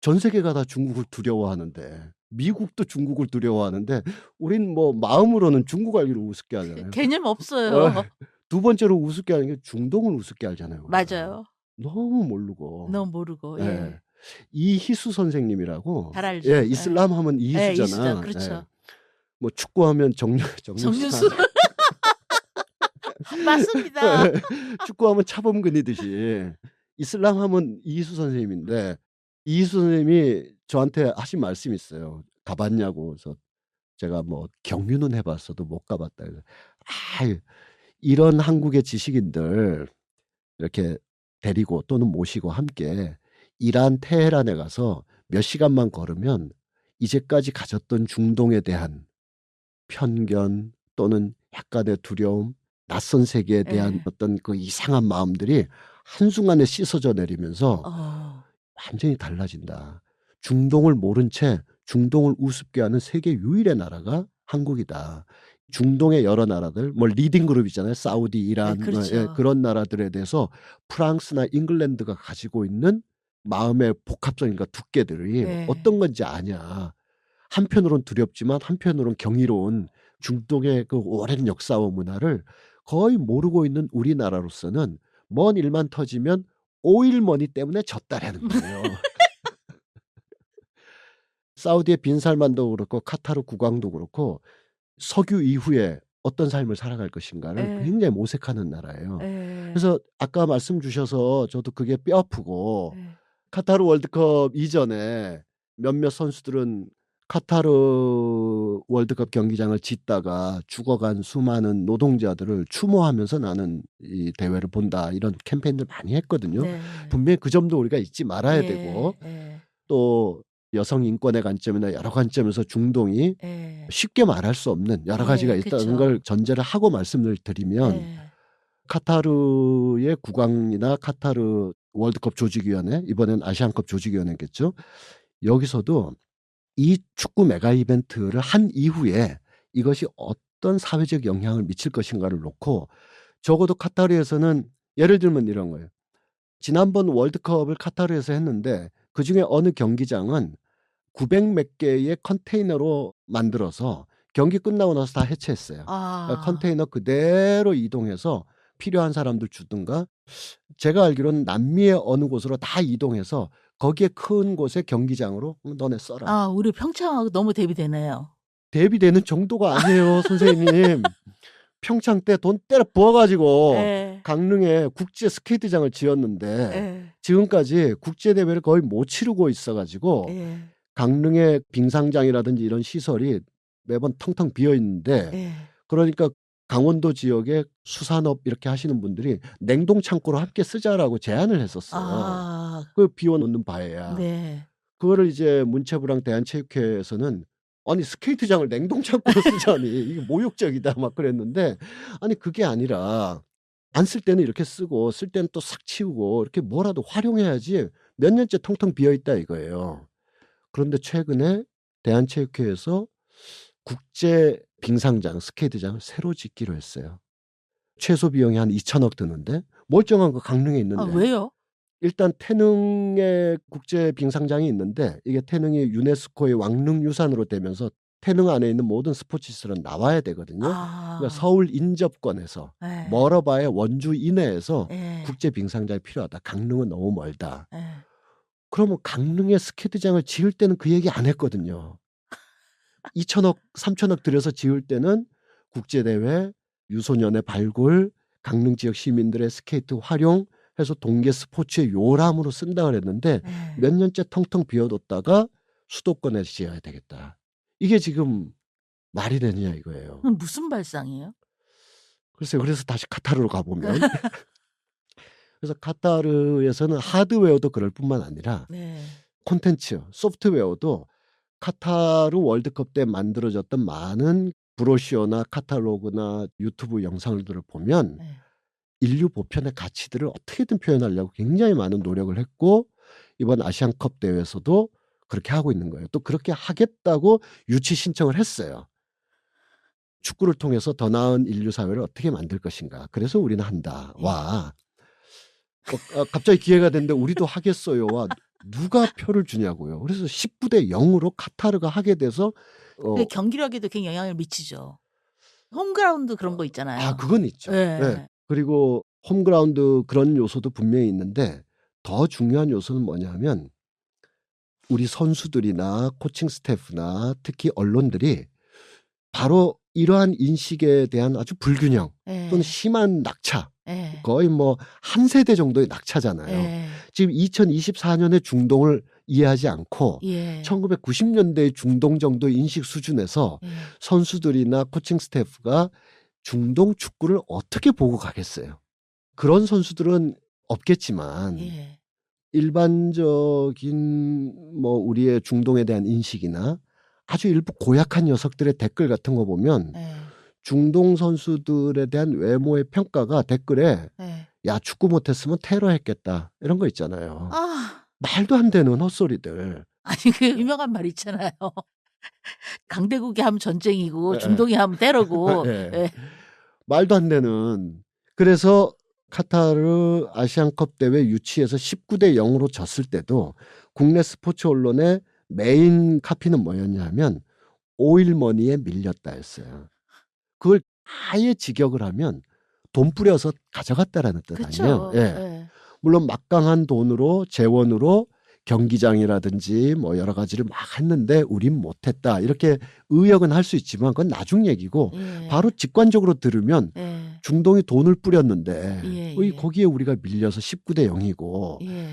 전 세계가 다 중국을 두려워하는데 미국도 중국을 두려워하는데 우린 뭐 마음으로는 중국 알기를 우습게 하잖아요. 개념 없어요. 두 번째로 우습게 하는 게 중동을 우습게 알잖아요. 우리가. 맞아요. 너무 모르고. 너무 모르고. 예. 예. 이희수 선생님이라고. 잘 알죠. 예, 이슬람 하면 예, 이희수잖아. 이수죠. 그렇죠. 예. 뭐 축구하면 정윤수. 정윤수. 맞습니다. 축구하면 차범근이듯이 이슬람 하면 이희수 선생님인데 이희수 선생님이 저한테 하신 말씀이 있어요. 가봤냐고. 그래서 제가 뭐 경유는 해봤어도 못 가봤다. 그래서 이런 한국의 지식인들 이렇게 데리고 또는 모시고 함께 이란 테헤란에 가서 몇 시간만 걸으면 이제까지 가졌던 중동에 대한 편견 또는 약간의 두려움, 낯선 세계에 대한 예. 어떤 그 이상한 마음들이 한순간에 씻어져 내리면서 완전히 달라진다. 중동을 모른 채 중동을 우습게 하는 세계 유일의 나라가 한국이다. 중동의 여러 나라들, 뭐 리딩 그룹 있잖아요. 사우디, 이란, 네, 그렇죠. 그런 나라들에 대해서 프랑스나 잉글랜드가 가지고 있는 마음의 복합성인가 두께들이 네. 어떤 건지 아냐. 한편으론 두렵지만 한편으론 경이로운 중동의 그 오랜 역사와 문화를 거의 모르고 있는 우리나라로서는 먼 일만 터지면 오일머니 때문에 졌다라는 거예요. 사우디의 빈살만도 그렇고 카타르 국왕도 그렇고 석유 이후에 어떤 삶을 살아갈 것인가를 예. 굉장히 모색하는 나라예요. 예. 그래서 아까 말씀 주셔서 저도 그게 뼈아프고 예. 카타르 월드컵 이전에 몇몇 선수들은 카타르 월드컵 경기장을 짓다가 죽어간 수많은 노동자들을 추모하면서 나는 이 대회를 본다 이런 캠페인들 많이 했거든요. 네. 분명히 그 점도 우리가 잊지 말아야 예. 되고 예. 또 여성 인권의 관점이나 여러 관점에서 중동이 예. 쉽게 말할 수 없는 여러 가지가 예, 있다는 그쵸. 걸 전제를 하고 말씀을 드리면 예. 카타르의 국왕이나 카타르 월드컵 조직위원회, 이번엔 아시안컵 조직위원회겠죠. 여기서도 이 축구 메가 이벤트를 한 이후에 이것이 어떤 사회적 영향을 미칠 것인가를 놓고 적어도 카타르에서는 예를 들면 이런 거예요. 지난번 월드컵을 카타르에서 했는데 그중에 어느 경기장은 900 몇 개의 컨테이너로 만들어서 경기 끝나고 나서 다 해체했어요. 컨테이너 그대로 이동해서 필요한 사람들 주든가 제가 알기로는 남미의 어느 곳으로 다 이동해서 거기에 큰 곳의 경기장으로 너네 써라. 우리 평창하고 너무 대비되네요. 대비되는 정도가 아니에요, 선생님. 평창 때 돈 때려 부어가지고 예. 강릉에 국제 스케이트장을 지었는데 예. 지금까지 국제 대회를 거의 못 치르고 있어가지고 예. 강릉의 빙상장이라든지 이런 시설이 매번 텅텅 비어 있는데 예. 그러니까 강원도 지역에 수산업 이렇게 하시는 분들이 냉동 창고로 함께 쓰자라고 제안을 했었어요. 그 비워놓는 바에야. 네. 그거를 이제 문체부랑 대한체육회에서는 아니 스케이트장을 냉동 창고로 쓰자니 이게 모욕적이다 막 그랬는데 아니 그게 아니라 안 쓸 때는 이렇게 쓰고 쓸 때는 또 싹 치우고 이렇게 뭐라도 활용해야지 몇 년째 텅텅 비어 있다 이거예요. 그런데 최근에 대한체육회에서 국제 빙상장, 스케이트장을 새로 짓기로 했어요. 최소 비용이 한 2천억 드는데 멀쩡한 거 강릉에 있는데. 왜요? 일단 태능에 국제 빙상장이 있는데 이게 태능이 유네스코의 왕릉유산으로 되면서 태능 안에 있는 모든 스포츠 시설은 나와야 되거든요. 그러니까 서울 인접권에서 예. 멀어봐야 원주 이내에서 예. 국제 빙상장이 필요하다. 강릉은 너무 멀다. 예. 그러면 강릉에 스케이트장을 지을 때는 그 얘기 안 했거든요. 2천억, 3천억 들여서 지을 때는 국제대회, 유소년의 발굴, 강릉 지역 시민들의 스케이트 활용해서 동계 스포츠의 요람으로 쓴다 그랬는데 네. 몇 년째 텅텅 비워뒀다가 수도권에 지어야 되겠다. 이게 지금 말이 되느냐 이거예요. 그럼 무슨 발상이에요? 글쎄요. 그래서 다시 카타르로 가보면 그래서 카타르에서는 하드웨어도 그럴 뿐만 아니라 네. 콘텐츠, 소프트웨어도 카타르 월드컵 때 만들어졌던 많은 브로셔나 카탈로그나 유튜브 영상들을 보면 네. 인류 보편의 가치들을 어떻게든 표현하려고 굉장히 많은 노력을 했고 이번 아시안컵 대회에서도 그렇게 하고 있는 거예요. 또 그렇게 하겠다고 유치 신청을 했어요. 축구를 통해서 더 나은 인류 사회를 어떻게 만들 것인가. 그래서 우리는 한다. 와. 갑자기 기회가 됐는데 우리도 하겠어요와 누가 표를 주냐고요. 그래서 19대 0으로 카타르가 하게 돼서 그 경기력에도 굉장히 영향을 미치죠. 홈그라운드 그런 거 있잖아요. 그건 있죠. 네. 네. 그리고 홈그라운드 그런 요소도 분명히 있는데 더 중요한 요소는 뭐냐면 우리 선수들이나 코칭 스태프나 특히 언론들이 바로 이러한 인식에 대한 아주 불균형 네. 또는 심한 낙차 네. 거의 뭐 한 세대 정도의 낙차잖아요. 네. 지금 2024년에 중동을 이해하지 않고 예. 1990년대의 중동 정도의 인식 수준에서 예. 선수들이나 코칭 스태프가 중동 축구를 어떻게 보고 가겠어요. 그런 선수들은 없겠지만 예. 일반적인 뭐 우리의 중동에 대한 인식이나 아주 일부 고약한 녀석들의 댓글 같은 거 보면 예. 중동 선수들에 대한 외모의 평가가 댓글에 예. 야 축구 못했으면 테러했겠다 이런 거 있잖아요. 아, 말도 안 되는 헛소리들. 아니 그 유명한 말 있잖아요. 강대국이 하면 전쟁이고 예. 중동이 하면 테러고. 예. 예. 말도 안 되는. 그래서 카타르 아시안컵 대회 유치에서 19대 0으로 졌을 때도 국내 스포츠 언론의 메인 카피는 뭐였냐면 오일머니에 밀렸다 했어요. 그걸 아예 직역을 하면 돈 뿌려서 가져갔다라는 뜻 아니에요. 그렇죠. 예. 예. 물론 막강한 돈으로 재원으로 경기장이라든지 뭐 여러 가지를 막 했는데 우린 못했다 이렇게 의역은 할 수 있지만 그건 나중 얘기고 예. 바로 직관적으로 들으면 예. 중동이 돈을 뿌렸는데 예, 왜 예. 거기에 우리가 밀려서 19대 0이고 예.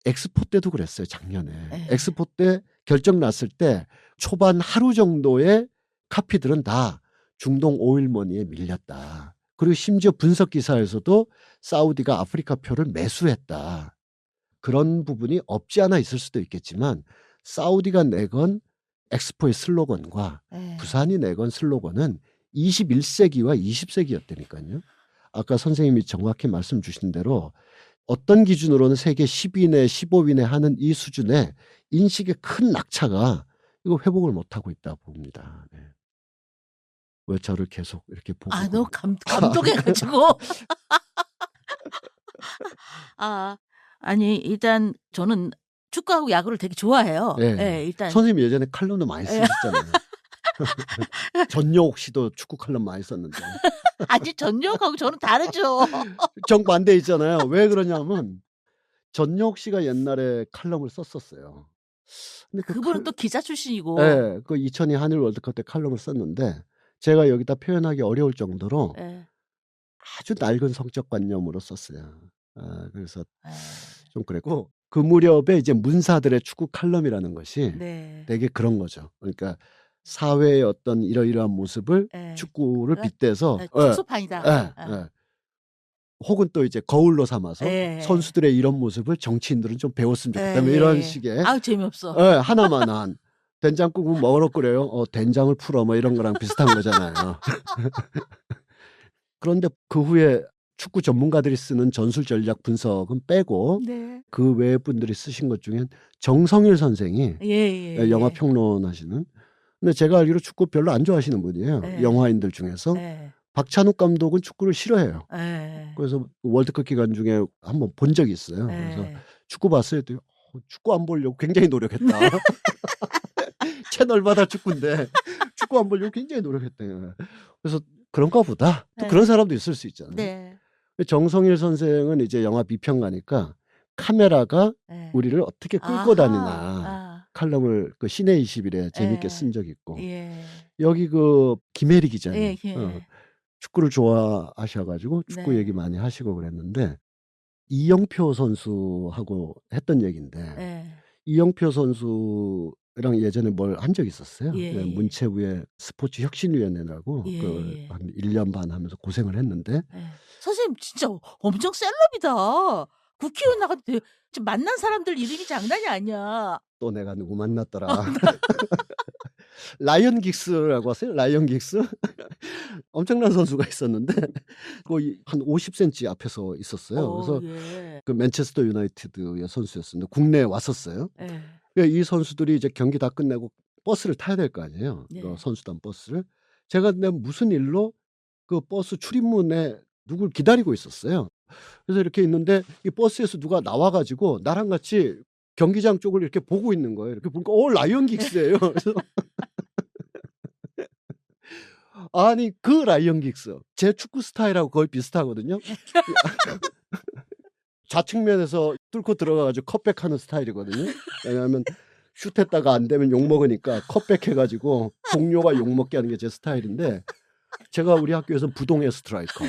엑스포 때도 그랬어요. 작년에. 예. 엑스포 때 결정 났을 때 초반 하루 정도의 카피들은 다 중동 오일머니에 밀렸다. 그리고 심지어 분석 기사에서도 사우디가 아프리카 표를 매수했다. 그런 부분이 없지 않아 있을 수도 있겠지만 사우디가 내건 엑스포의 슬로건과 예. 부산이 내건 슬로건은 21세기와 20세기였다니까요. 아까 선생님이 정확히 말씀 주신 대로 어떤 기준으로는 세계 10위내 15위내 하는 이 수준의 인식의 큰 낙차가 이거 회복을 못하고 있다 봅니다. 네. 왜 저를 계속 이렇게 보고 아, 너무 감동해가지고. 아니 일단 저는 축구하고 야구를 되게 좋아해요. 네. 예, 일단 선생님 예전에 칼럼도 많이 쓰셨잖아요. 전용옥 씨도 축구 칼럼 많이 썼는데. 아니 전역하고 저는 다르죠. 정반대 있잖아요. 왜 그러냐면 전용옥 씨가 옛날에 칼럼을 썼었어요. 근데 그분은 또 기자 출신이고. 네, 그 2002 한일 월드컵 때 칼럼을 썼는데 제가 여기다 표현하기 어려울 정도로 예. 아주 낡은 성적관념으로 썼어요. 그래서 예. 좀 그랬고 그 무렵에 이제 문사들의 축구 칼럼이라는 것이 네. 되게 그런 거죠. 그러니까 사회의 어떤 이러이러한 모습을 예. 축구를 예. 빗대서 예, 축소판이다. 예. 혹은 또 이제 거울로 삼아서 예. 선수들의 이런 모습을 정치인들은 좀 배웠으면 좋겠다. 뭐 예. 이런 식의 아우 재미없어. 하나만 한 된장국은 뭐로 끓여요? 된장을 풀어 뭐 이런 거랑 비슷한 거잖아요. 그런데 그 후에 축구 전문가들이 쓰는 전술 전략 분석은 빼고 네. 그 외의 분들이 쓰신 것 중엔 정성일 선생이 예. 영화 평론하시는. 근데 제가 알기로 축구 별로 안 좋아하시는 분이에요. 예. 영화인들 중에서. 예. 박찬욱 감독은 축구를 싫어해요. 예. 그래서 월드컵 기간 중에 한번 본 적이 있어요. 그래서 예. 축구 봤을 때 축구 안 보려고 굉장히 노력했다. 채널마다 축구인데 축구 안 보려고 굉장히 노력했대요. 그래서 그런가 보다. 또 네. 그런 사람도 있을 수 있잖아요. 네. 정성일 선생은 이제 영화 비평가니까 카메라가 예. 우리를 어떻게 끌고 다니나 아하. 칼럼을 그 시내 21에 재밌게 예. 쓴 적이 있고 예. 여기 그 김혜리 기자님 예. 예. 축구를 좋아하셔 가지고 축구 네. 얘기 많이 하시고 그랬는데 이영표 선수하고 했던 얘기인데 예. 이영표 선수랑 예전에 뭘 한 적이 있었어요. 예, 예. 문체부의 스포츠 혁신위원회라고 그걸 예. 한 1년 반 하면서 고생을 했는데 예. 선생님 진짜 엄청 셀럽이다. 국회의원 나가도 지금 만난 사람들 이름이 장난이 아니야. 또 내가 누구 만났더라. 라이언 긱스라고 아세요? 라이언 긱스? 엄청난 선수가 있었는데 거의 한 50cm 앞에서 있었어요. 그래서 예. 그 맨체스터 유나이티드의 선수였었는데 국내에 왔었어요. 예. 이 선수들이 이제 경기 다 끝내고 버스를 타야 될 거 아니에요. 네. 선수단 버스를. 제가 근데 무슨 일로 그 버스 출입문에 누굴 기다리고 있었어요. 그래서 이렇게 있는데 이 버스에서 누가 나와 가지고 나랑 같이 경기장 쪽을 이렇게 보고 있는 거예요. 이렇게 보니까 라이언 긱스예요. 그래서 아니 그 라이언 긱스 제 축구 스타일하고 거의 비슷하거든요. 좌측면에서 뚫고 들어가 가지고 컷백하는 스타일이거든요. 왜냐하면 슛했다가 안 되면 욕 먹으니까 컷백 해 가지고 동료가 욕 먹게 하는 게 제 스타일인데 제가 우리 학교에서 부동의 스트라이커.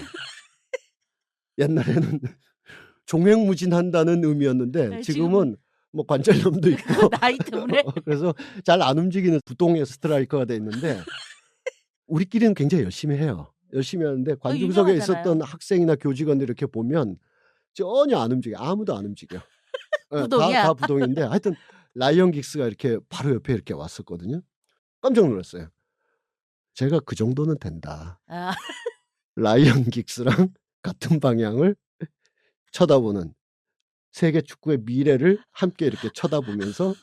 옛날에는 종횡무진한다는 의미였는데 네, 지금은 뭐 관절염도 있고 나이 때문에. 그래서 잘 안 움직이는 부동의 스트라이커가 돼 있는데 우리끼리는 굉장히 열심히 해요. 열심히 하는데 관중석에 유명하잖아요. 있었던 학생이나 교직원들 이렇게 보면 전혀 안 움직여. 아무도 안 움직여. 예, 부동이야. 다 부동인데 하여튼 라이언 긱스가 이렇게 바로 옆에 이렇게 왔었거든요. 깜짝 놀랐어요. 제가 그 정도는 된다. 아. 라이언 긱스랑 같은 방향을 쳐다보는 세계 축구의 미래를 함께 이렇게 쳐다보면서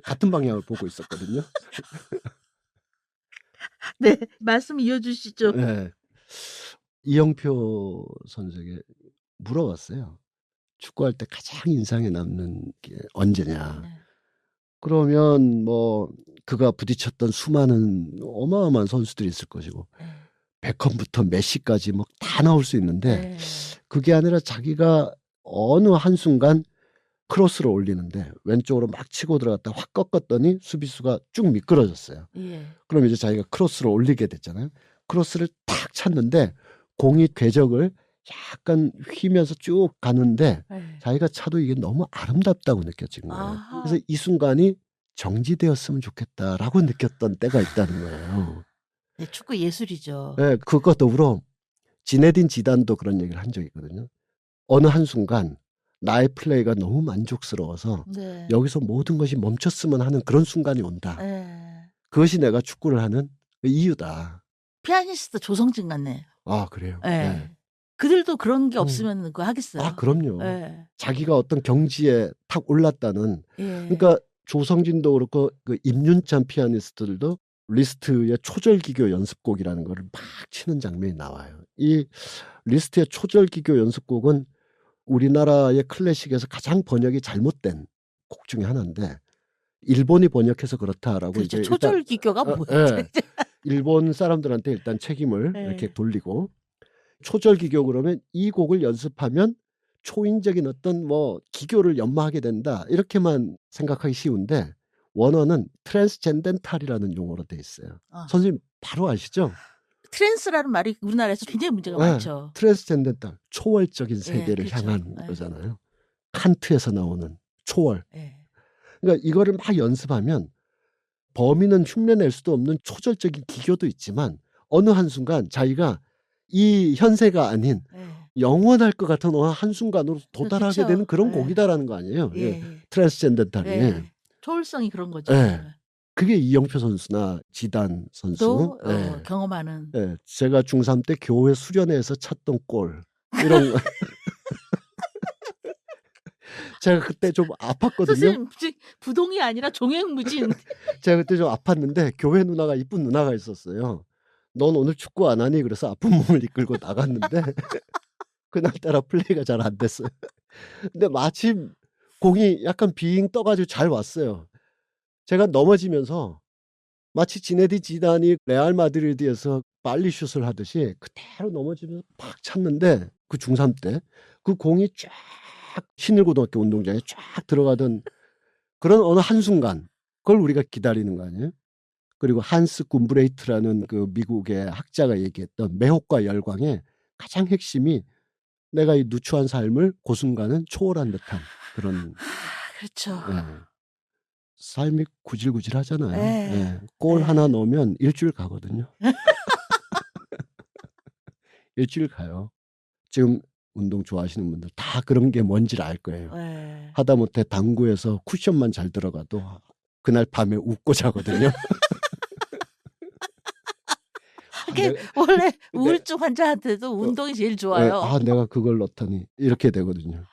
같은 방향을 보고 있었거든요. 네. 말씀 이어주시죠. 예. 이영표 선수에게 물어봤어요. 축구할 때 가장 인상에 남는 게 언제냐. 네. 그러면 뭐 그가 부딪혔던 수많은 어마어마한 선수들이 있을 것이고 예. 베컴부터 메시까지 뭐 다 나올 수 있는데 예. 그게 아니라 자기가 어느 한순간 크로스를 올리는데 왼쪽으로 막 치고 들어갔다 확 꺾었더니 수비수가 쭉 미끄러졌어요. 예. 그럼 이제 자기가 크로스를 올리게 됐잖아요. 크로스를 탁 찼는데 공이 궤적을 약간 휘면서 쭉 가는데 예. 자기가 차도 이게 너무 아름답다고 느껴진 거예요. 아하. 그래서 이 순간이 정지되었으면 좋겠다라고 느꼈던 때가 있다는 거예요. 네, 축구 예술이죠. 예, 그것과 더불어 지네딘 지단도 그런 얘기를 한 적이 있거든요. 어느 한순간 나의 플레이가 너무 만족스러워서 네. 여기서 모든 것이 멈췄으면 하는 그런 순간이 온다. 예. 그것이 내가 축구를 하는 이유다. 피아니스트 조성진 같네. 아 그래요? 예. 네. 그들도 그런 게 없으면 그거 하겠어요. 아 그럼요. 예. 자기가 어떤 경지에 탁 올랐다는 예. 그러니까 조성진도 그렇고 그 임윤찬 피아니스트들도 리스트의 초절기교 연습곡이라는 거를 막 치는 장면이 나와요. 이 리스트의 초절기교 연습곡은 우리나라의 클래식에서 가장 번역이 잘못된 곡 중에 하나인데 일본이 번역해서 그렇다라고 그렇죠. 이제 초절기교가 뭐예요? 예. 일본 사람들한테 일단 책임을 예. 이렇게 돌리고 초절기교 그러면 이 곡을 연습하면 초인적인 어떤 뭐 기교를 연마하게 된다 이렇게만 생각하기 쉬운데 원어는 트랜스젠덴탈이라는 용어로 돼 있어요. 아. 선생님 바로 아시죠? 트랜스라는 말이 우리나라에서 굉장히 문제가 네, 많죠. 트랜스젠덴탈 초월적인 세계를 그렇죠. 향한 예. 거잖아요. 칸트에서 나오는 초월. 예. 그러니까 이거를 막 연습하면 범인은 흉내낼 수도 없는 초절적인 기교도 있지만 어느 한순간 자기가 이 현세가 아닌 예. 영원할 것 같은 어느 한순간으로 도달하게 그쵸. 되는 그런 예. 곡이다라는 거 아니에요. 예. 예. 트랜스젠덴탈이. 예. 초월성이 그런 거죠. 예. 그게 이영표 선수나 지단 선수. 또 예. 경험하는. 예. 제가 중3 때 교회 수련회에서 찼던 골 이런 거. 제가 그때 좀 아팠거든요. 선생님 부동이 아니라 종횡무진. 제가 그때 좀 아팠는데 교회 누나가 이쁜 누나가 있었어요. 넌 오늘 축구 안 하니? 그래서 아픈 몸을 이끌고 나갔는데 그날따라 플레이가 잘 안 됐어요. 근데 마침 공이 약간 빙 떠가지고 잘 왔어요. 제가 넘어지면서 마치 지네딘 지단이 레알 마드리드에서 빨리 슛을 하듯이 그대로 넘어지면서 팍 찼는데 그 중3 때 그 공이 쫙 신일고등학교 운동장에 쫙 들어가던 그런 어느 한순간 그걸 우리가 기다리는 거 아니에요? 그리고 한스 굼브레이트라는 그 미국의 학자가 얘기했던 매혹과 열광의 가장 핵심이 내가 이 누추한 삶을 그 순간은 초월한 듯한 그런 그렇죠. 삶이 구질구질하잖아요. 예. 골 예. 하나 넣으면 일주일 가거든요. 일주일 가요. 지금 운동 좋아하시는 분들 다 그런 게 뭔지를 알 거예요. 예. 하다못해 당구에서 쿠션만 잘 들어가도 그날 밤에 웃고 자거든요. 하긴 내가 원래 근데 우울증 환자한테도 운동이 제일 좋아요. 내가 그걸 넣더니 이렇게 되거든요.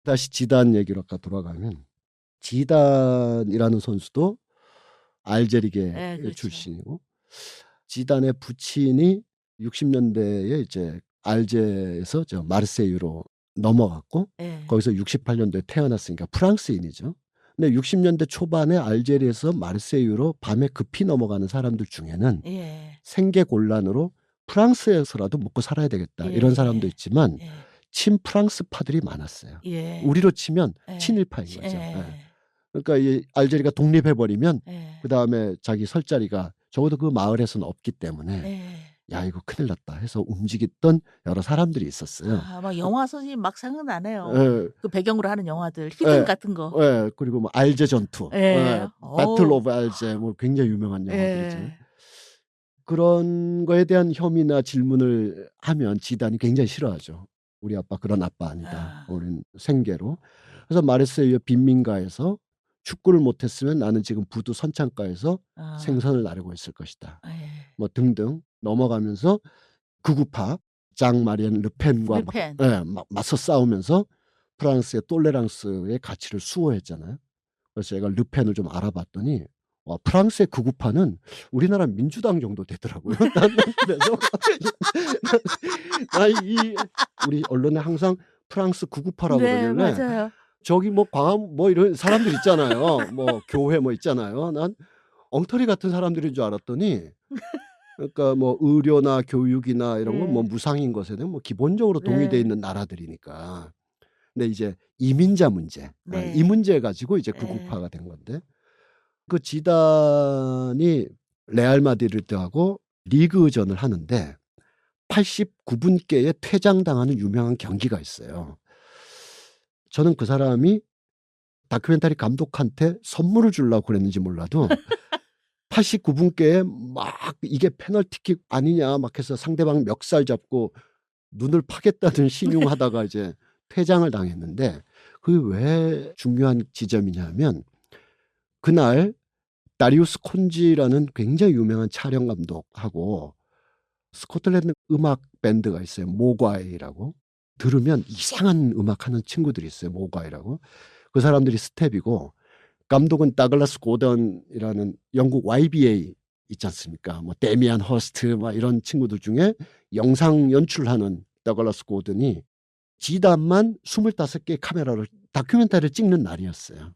다시 지단 얘기로 아까 돌아가면 지단이라는 선수도 알제리계 예, 그렇죠. 출신이고 지단의 부친이 60년대에 이제 알제에서 저 마르세유로 넘어갔고 예. 거기서 68년도에 태어났으니까 프랑스인이죠. 근데 60년대 초반에 알제리에서 마르세유로 밤에 급히 넘어가는 사람들 중에는 예. 생계 곤란으로 프랑스에서라도 먹고 살아야 되겠다 이런 사람도 있지만 예. 친프랑스파들이 많았어요. 예. 우리로 치면 예. 친일파인 거죠. 예. 그러니까 이 알제리가 독립해버리면 예. 그다음에 자기 설 자리가 적어도 그 마을에서는 없기 때문에 예. 야 이거 큰일 났다 해서 움직였던 여러 사람들이 있었어요. 막 영화 선생님 막 생각나네요. 예, 그 배경으로 하는 영화들 히든 예, 같은 거. 그리고 뭐 알제 전투, 예. 배틀 어우. 오브 알제 뭐 굉장히 유명한 영화들 있잖아요. 예. 그런 거에 대한 혐의나 질문을 하면 지단이 굉장히 싫어하죠. 우리 아빠 그런 아빠 아니다. 우린 생계로. 그래서 마르세유 빈민가에서 축구를 못했으면 나는 지금 부두 선창가에서 생선을 나르고 있을 것이다. 예. 뭐 등등 넘어가면서 극우파 장 마리엔 르펜과 르펜. 막 맞서 싸우면서 프랑스의 똘레랑스의 가치를 수호했잖아요. 그래서 제가 르펜을 좀 알아봤더니 프랑스의 극우파는 우리나라 민주당 정도 되더라고요. 나는 그래서 우리 언론에 항상 프랑스 극우파라고 네, 그러길래 맞아요. 저기 뭐 광화문 뭐 이런 사람들 있잖아요. 뭐 교회 뭐 있잖아요. 난 엉터리 같은 사람들인 줄 알았더니 그러니까 뭐 의료나 교육이나 이런 건 뭐 예. 무상인 것에는 뭐 기본적으로 동의돼 네. 있는 나라들이니까. 근데 이제 이민자 문제, 네. 이 문제 가지고 이제 예. 극우파가 된 건데 그 지단이 레알 마드리드하고 리그전을 하는데 89분께에 퇴장당하는 유명한 경기가 있어요. 저는 그 사람이 다큐멘터리 감독한테 선물을 주려고 그랬는지 몰라도 89분께에 막 이게 페널티킥 아니냐 막 해서 상대방 멱살 잡고 눈을 파겠다는 신용하다가 이제 퇴장을 당했는데 그게 왜 중요한 지점이냐면 그날 다리우스 콘지라는 굉장히 유명한 촬영 감독하고 스코틀랜드 음악 밴드가 있어요. 모과이라고. 들으면 이상한 음악하는 친구들이 있어요. 모과이라고. 그 사람들이 스텝이고 감독은 다글라스 고던이라는 영국 YBA 있지 않습니까? 뭐 데미안 허스트 막 이런 친구들 중에 영상 연출하는 다글라스 고던이 지단만 25개의 카메라로 다큐멘터리를 찍는 날이었어요.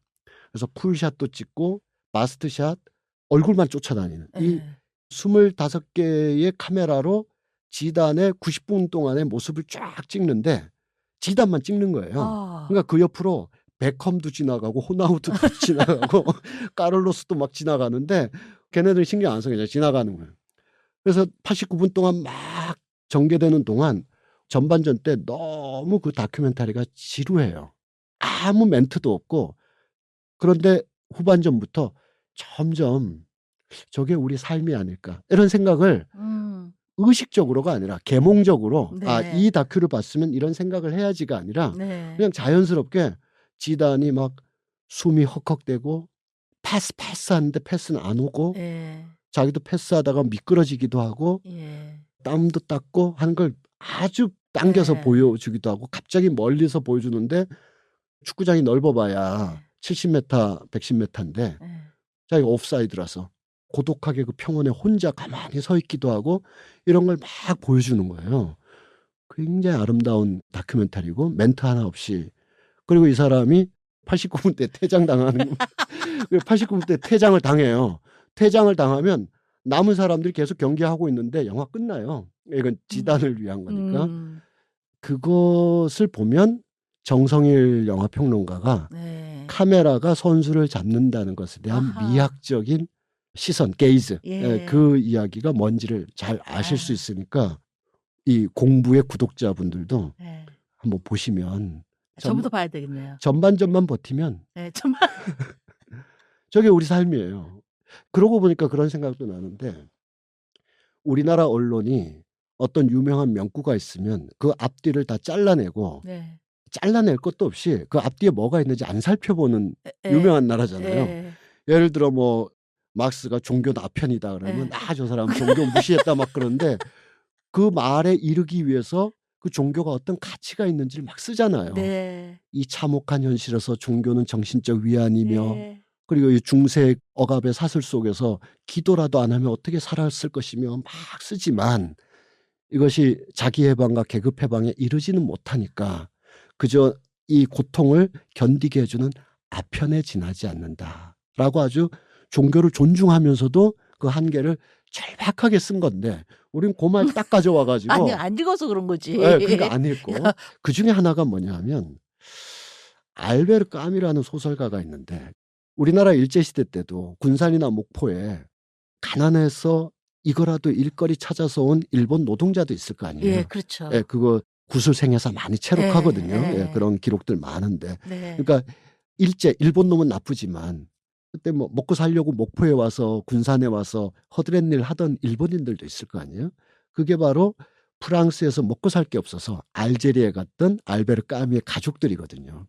그래서 풀샷도 찍고 마스트샷 얼굴만 쫓아다니는 이 예. 25개의 카메라로 지단의 90분 동안의 모습을 쫙 찍는데 지단만 찍는 거예요. 그러니까 그 옆으로 베컴도 지나가고 호나우두도 지나가고 카를로스도 막 지나가는데 걔네들이 신경 안 써. 그냥 지나가는 거예요. 그래서 89분 동안 막 전개되는 동안 전반전 때 너무 그 다큐멘터리가 지루해요. 아무 멘트도 없고 그런데 후반전부터 점점 저게 우리 삶이 아닐까 이런 생각을 의식적으로가 아니라 계몽적으로 네. 이 다큐를 봤으면 이런 생각을 해야지가 아니라 네. 그냥 자연스럽게 지단이 막 숨이 헉헉대고 패스하는데 패스는 안 오고 예. 자기도 패스하다가 미끄러지기도 하고 예. 땀도 닦고 하는 걸 아주 당겨서 네. 보여주기도 하고 갑자기 멀리서 보여주는데 축구장이 넓어봐야 70m, 110m인데 예. 자기가 옵사이드라서 고독하게 그 평원에 혼자 가만히 서 있기도 하고 이런 걸 막 보여주는 거예요. 굉장히 아름다운 다큐멘터리고 멘트 하나 없이. 그리고 이 사람이 89분 때 퇴장당하는 89분 때 퇴장을 당해요. 퇴장을 당하면 남은 사람들이 계속 경기하고 있는데 영화 끝나요. 이건 지단을 위한 거니까. 그것을 보면 정성일 영화평론가가 네. 카메라가 선수를 잡는다는 것에 대한 아하. 미학적인 시선, 게이즈. 예. 그 이야기가 뭔지를 잘 아실 수 아. 있으니까 이 공부의 구독자분들도 예. 한번 보시면 저부터 봐야 되겠네요. 전반전만 버티면 예. 정말 저게 우리 삶이에요. 그러고 보니까 그런 생각도 나는데 우리나라 언론이 어떤 유명한 명구가 있으면 그 앞뒤를 다 잘라내고 네. 잘라낼 것도 없이 그 앞뒤에 뭐가 있는지 안 살펴보는 예. 유명한 나라잖아요. 예. 예를 들어 뭐 막스가 종교 나편이다 그러면 예. 저 사람 종교 무시했다 막 그러는데 그 말에 이르기 위해서 그 종교가 어떤 가치가 있는지를 막 쓰잖아요. 네. 이 참혹한 현실에서 종교는 정신적 위안이며 예. 그리고 이 중세 억압의 사슬 속에서 기도라도 안 하면 어떻게 살았을 것이며 막 쓰지만 이것이 자기 해방과 계급 해방에 이르지는 못하니까 그저 이 고통을 견디게 해주는 아편에 지나지 않는다라고 아주 종교를 존중하면서도 그 한계를 절박하게 쓴 건데 우린 그 말 딱 가져와 가지고 아니 안 읽어서 그런 거지. 그러니까 안 읽고 그중에 하나가 뭐냐면 알베르 까미라는 소설가가 있는데 우리나라 일제시대 때도 군산이나 목포에 가난해서 이거라도 일거리 찾아서 온 일본 노동자도 있을 거 아니에요. 예, 그렇죠. 그거 구술생에서 많이 체록하거든요. 예. 그런 기록들 많은데. 네. 그러니까 일본 놈은 나쁘지만 그때 뭐 먹고 살려고 목포에 와서 군산에 와서 허드렛 일 하던 일본인들도 있을 거 아니에요. 그게 바로 프랑스에서 먹고 살 게 없어서 알제리에 갔던 알베르 까미의 가족들이거든요.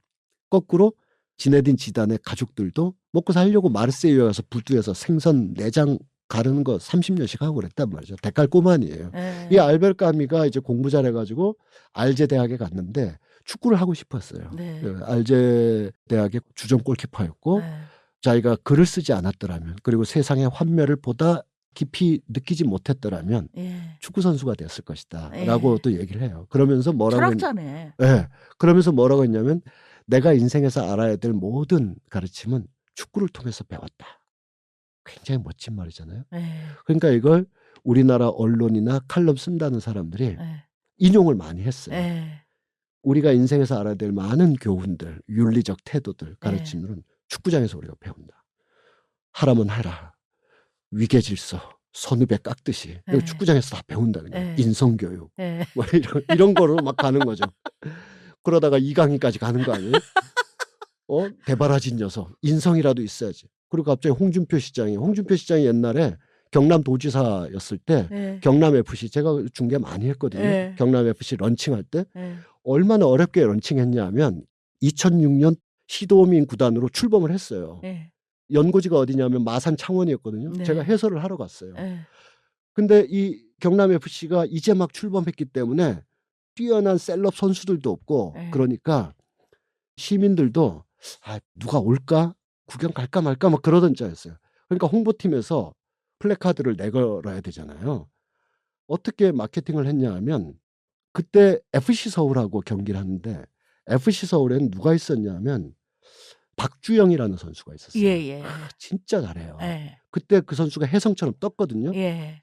거꾸로 지네딘 지단의 가족들도 먹고 살려고 마르세유에 가서 부두에서 생선 내장 가르는 거 30년씩 하고 그랬단 말이죠. 데칼코마니예요. 예. 이 알베르 까미가 이제 공부 잘해가지고 알제 대학에 갔는데 축구를 하고 싶었어요. 네. 알제 대학의 주전 골키퍼였고 예. 자기가 글을 쓰지 않았더라면 그리고 세상의 환멸을 보다 깊이 느끼지 못했더라면 예. 축구 선수가 됐을 것이다. 예. 라고 또 얘기를 해요. 그러면서 뭐라고 철학자네. 그러면서 뭐라고 했냐면 내가 인생에서 알아야 될 모든 가르침은 축구를 통해서 배웠다. 굉장히 멋진 말이잖아요. 예. 그러니까 이걸 우리나라 언론이나 칼럼 쓴다는 사람들이 예. 인용을 많이 했어요. 예. 우리가 인생에서 알아야 될 많은 교훈들, 윤리적 태도들, 가르침들은 축구장에서 우리가 배운다. 하라면 하라. 위계질서, 선후배 깎듯이. 이거 축구장에서 다 배운다. 그냥. 인성교육. 예. 뭐 이런 거로 막 가는 거죠. 그러다가 이강인까지 가는 거 아니에요? 대바라진 녀석. 인성이라도 있어야지. 그리고 갑자기 홍준표 시장이 옛날에 경남도지사였을 때 예. 경남FC 제가 중계 많이 했거든요. 예. 경남FC 런칭할 때 예. 얼마나 어렵게 런칭했냐면 2006년 시도민 구단으로 출범을 했어요. 예. 연고지가 어디냐면 마산 창원이었거든요. 네. 제가 해설을 하러 갔어요. 예. 근데 이 경남FC가 이제 막 출범했기 때문에 뛰어난 셀럽 선수들도 없고 그러니까 시민들도 누가 올까? 구경 갈까 말까 막 그러던 짜였어요. 그러니까 홍보팀에서 플래카드를 내걸어야 되잖아요. 어떻게 마케팅을 했냐 하면 그때 FC 서울하고 경기를 하는데 FC 서울에는 누가 있었냐면 박주영이라는 선수가 있었어요. 예. 진짜 잘해요. 예. 그때 그 선수가 혜성처럼 떴거든요. 예.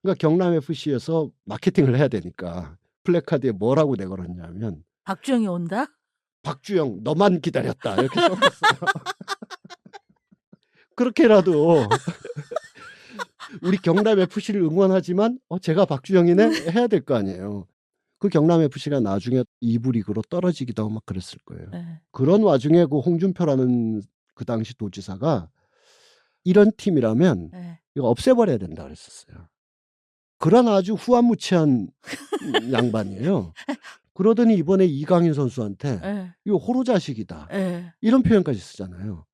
그러니까 경남FC에서 마케팅을 해야 되니까 플래카드에 뭐라고 내걸었냐면 박주영이 온다? 박주영 너만 기다렸다 이렇게 써놨어요. 그렇게라도 우리 경남FC를 응원하지만 제가 박주영이네 해야 될 거 아니에요. 그 경남FC가 나중에 2부 리그로 떨어지기도 하고 막 그랬을 거예요. 예. 그런 와중에 그 홍준표라는 그 당시 도지사가 이런 팀이라면 예. 이거 없애버려야 된다 그랬었어요. 그런 아주 후한무치한 양반이에요. 그러더니 이번에 이강인 선수한테 예. 이거 호로자식이다. 예. 이런 표현까지 쓰잖아요.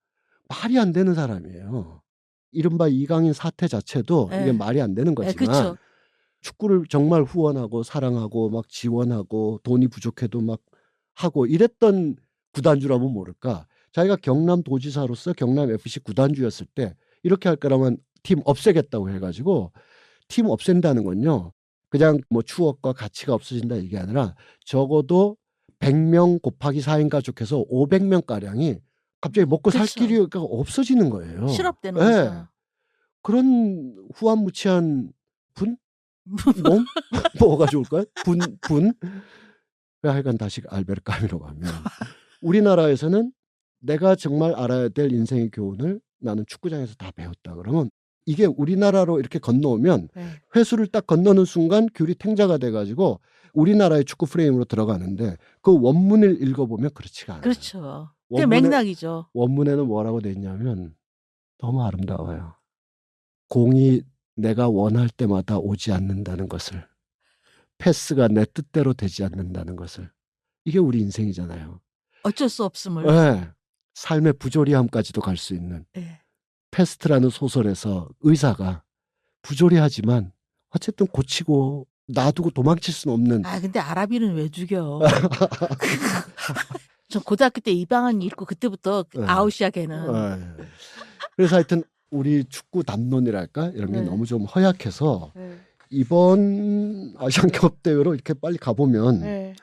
말이 안 되는 사람이에요. 이른바 이강인 사태 자체도 이게 말이 안 되는 거지만 그렇죠. 축구를 정말 후원하고 사랑하고 막 지원하고 돈이 부족해도 막 하고 이랬던 구단주라면 모를까. 자기가 경남도지사로서 경남FC 구단주였을 때 이렇게 할 거라면 팀 없애겠다고 해가지고 팀 없앤다는 건요. 그냥 뭐 추억과 가치가 없어진다 이게 아니라 적어도 100명 곱하기 4인 가족해서 500명가량이 갑자기 먹고 살 그쵸. 길이가 없어지는 거예요. 실업되는 예. 거죠. 그런 후한무치한 분? 몸? 뭐가 좋을까요? 분? 하여간 다시 알베르 까미로 가면 우리나라에서는 내가 정말 알아야 될 인생의 교훈을 나는 축구장에서 다 배웠다 그러면 이게 우리나라로 이렇게 건너오면 네. 회수를 딱 건너는 순간 귤이 탱자가 돼가지고 우리나라의 축구 프레임으로 들어가는데 그 원문을 읽어보면 그렇지가 않아요. 그렇죠. 그게 원문에, 맥락이죠. 원문에는 뭐라고 돼 있냐면 너무 아름다워요. 공이 내가 원할 때마다 오지 않는다는 것을, 패스가 내 뜻대로 되지 않는다는 것을. 이게 우리 인생이잖아요. 어쩔 수 없음을. 네. 삶의 부조리함까지도 갈 수 있는. 네. 패스트라는 소설에서 의사가 부조리하지만 어쨌든 고치고 놔두고 도망칠 수는 없는. 아 근데 아라비는 왜 죽여? 전 고등학교 때 이방한 읽고 그때부터 네. 아웃이야 걔는. 네. 그래서 하여튼 우리 축구 담론이랄까 이런 게 네. 너무 좀 허약해서 네. 이번 아시안컵 대회로 이렇게 빨리 가보면 네.